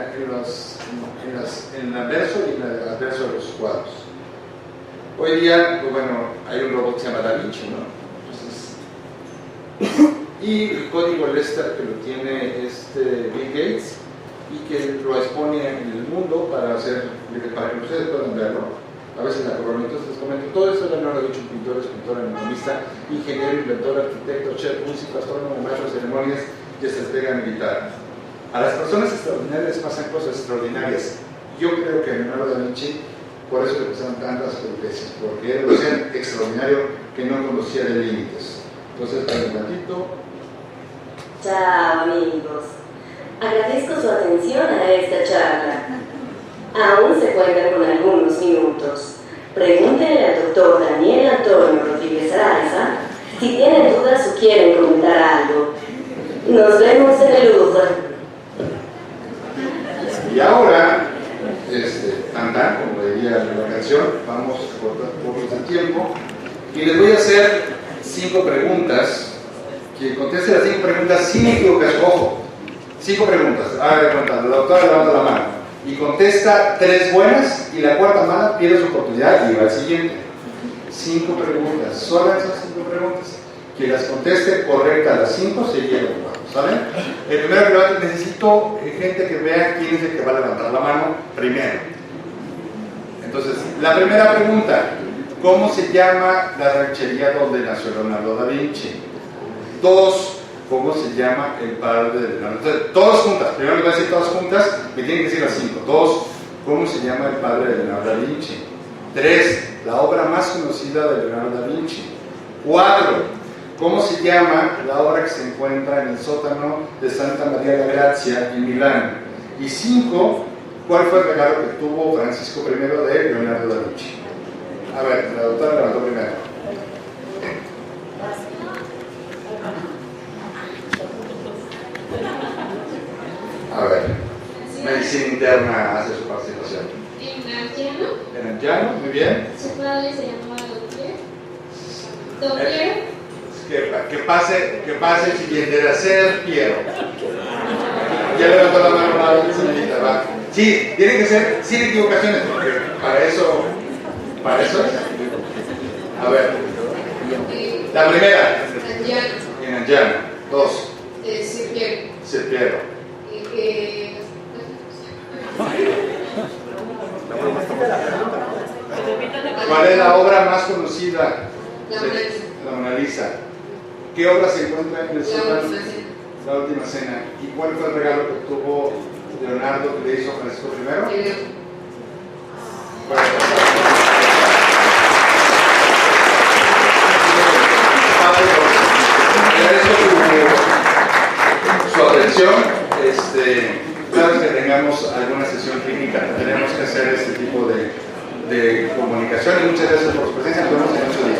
anverso y en el adverso de los cuadros. Hoy día, pues bueno, hay un robot que se llama Da Vinci, ¿no? Entonces, y el código Lester, que lo tiene Bill Gates y que lo expone en el mundo para que ustedes puedan verlo. A veces la corona. Entonces les comento, todo esto es Leonardo da Vinci, un pintor, escultor, anatomista, ingeniero, inventor, arquitecto, chef, músico, astrónomo, maestro de ceremonias y estratega militar. A las personas extraordinarias les pasan cosas extraordinarias. Yo creo que a Leonardo da Vinci, por eso le pasaron tantas peripecias, porque era un ser extraordinario que no conocía de límites. Entonces, un ratito. Chao, amigos. Agradezco su atención a esta charla. Aún se cuentan con algunos minutos. Pregúntenle al doctor Daniel Antonio Rodríguez Araiza si tienen dudas o quieren comentar algo. Nos vemos en el Louvre. Y ahora, como diría la canción, vamos a cortar por este tiempo y les voy a hacer 5 preguntas. Que conteste las 5 preguntas sin equivocación. Ojo, 5 preguntas. A ver, contando. La doctora levanta la mano y contesta 3 buenas y la cuarta mano pierde su oportunidad y va al siguiente. 5 preguntas. Solo esas 5 preguntas. Quien las conteste correcta las 5 se lleva el cuarto. ¿Saben? El primero que levante, necesito gente que vea quién es el que va a levantar la mano primero. Entonces, la primera pregunta: ¿cómo se llama la ranchería donde nació Leonardo da Vinci? 2. ¿Cómo se llama el padre de Leonardo? Entonces, todas juntas. Primero les voy a decir todas juntas, me tienen que decir las 5. 2. ¿Cómo se llama el padre de Leonardo da Vinci? 3. La obra más conocida de Leonardo da Vinci. 4. ¿Cómo se llama la obra que se encuentra en el sótano de Santa María la Grazia en Milán? Y 5. ¿Cuál fue el regalo que tuvo Francisco I de Leonardo da Vinci? A ver, la doctora levantó primero. A ver, medicina interna hace su participación. En Angiano, muy bien. Su padre se llamaba Doppler. Que pase el siguiente, era ser Piero. Ya levantó la mano la señorita, va. Sí, tiene que ser sin equivocaciones, porque para eso es. A ver, la primera. En Angiano. 2. Ser Piero. ¿Cuál es la obra más conocida? La Mona Lisa. La Mona Lisa. ¿Qué obra se encuentra en el sótano? Última Cena. La Última Cena. ¿Y cuál fue el regalo que obtuvo Leonardo que le hizo Francisco I? Agradezco su atención. Cada vez que tengamos alguna sesión clínica tenemos que hacer este tipo de comunicación y muchas gracias por su presencia. Nos vemos en 8 días.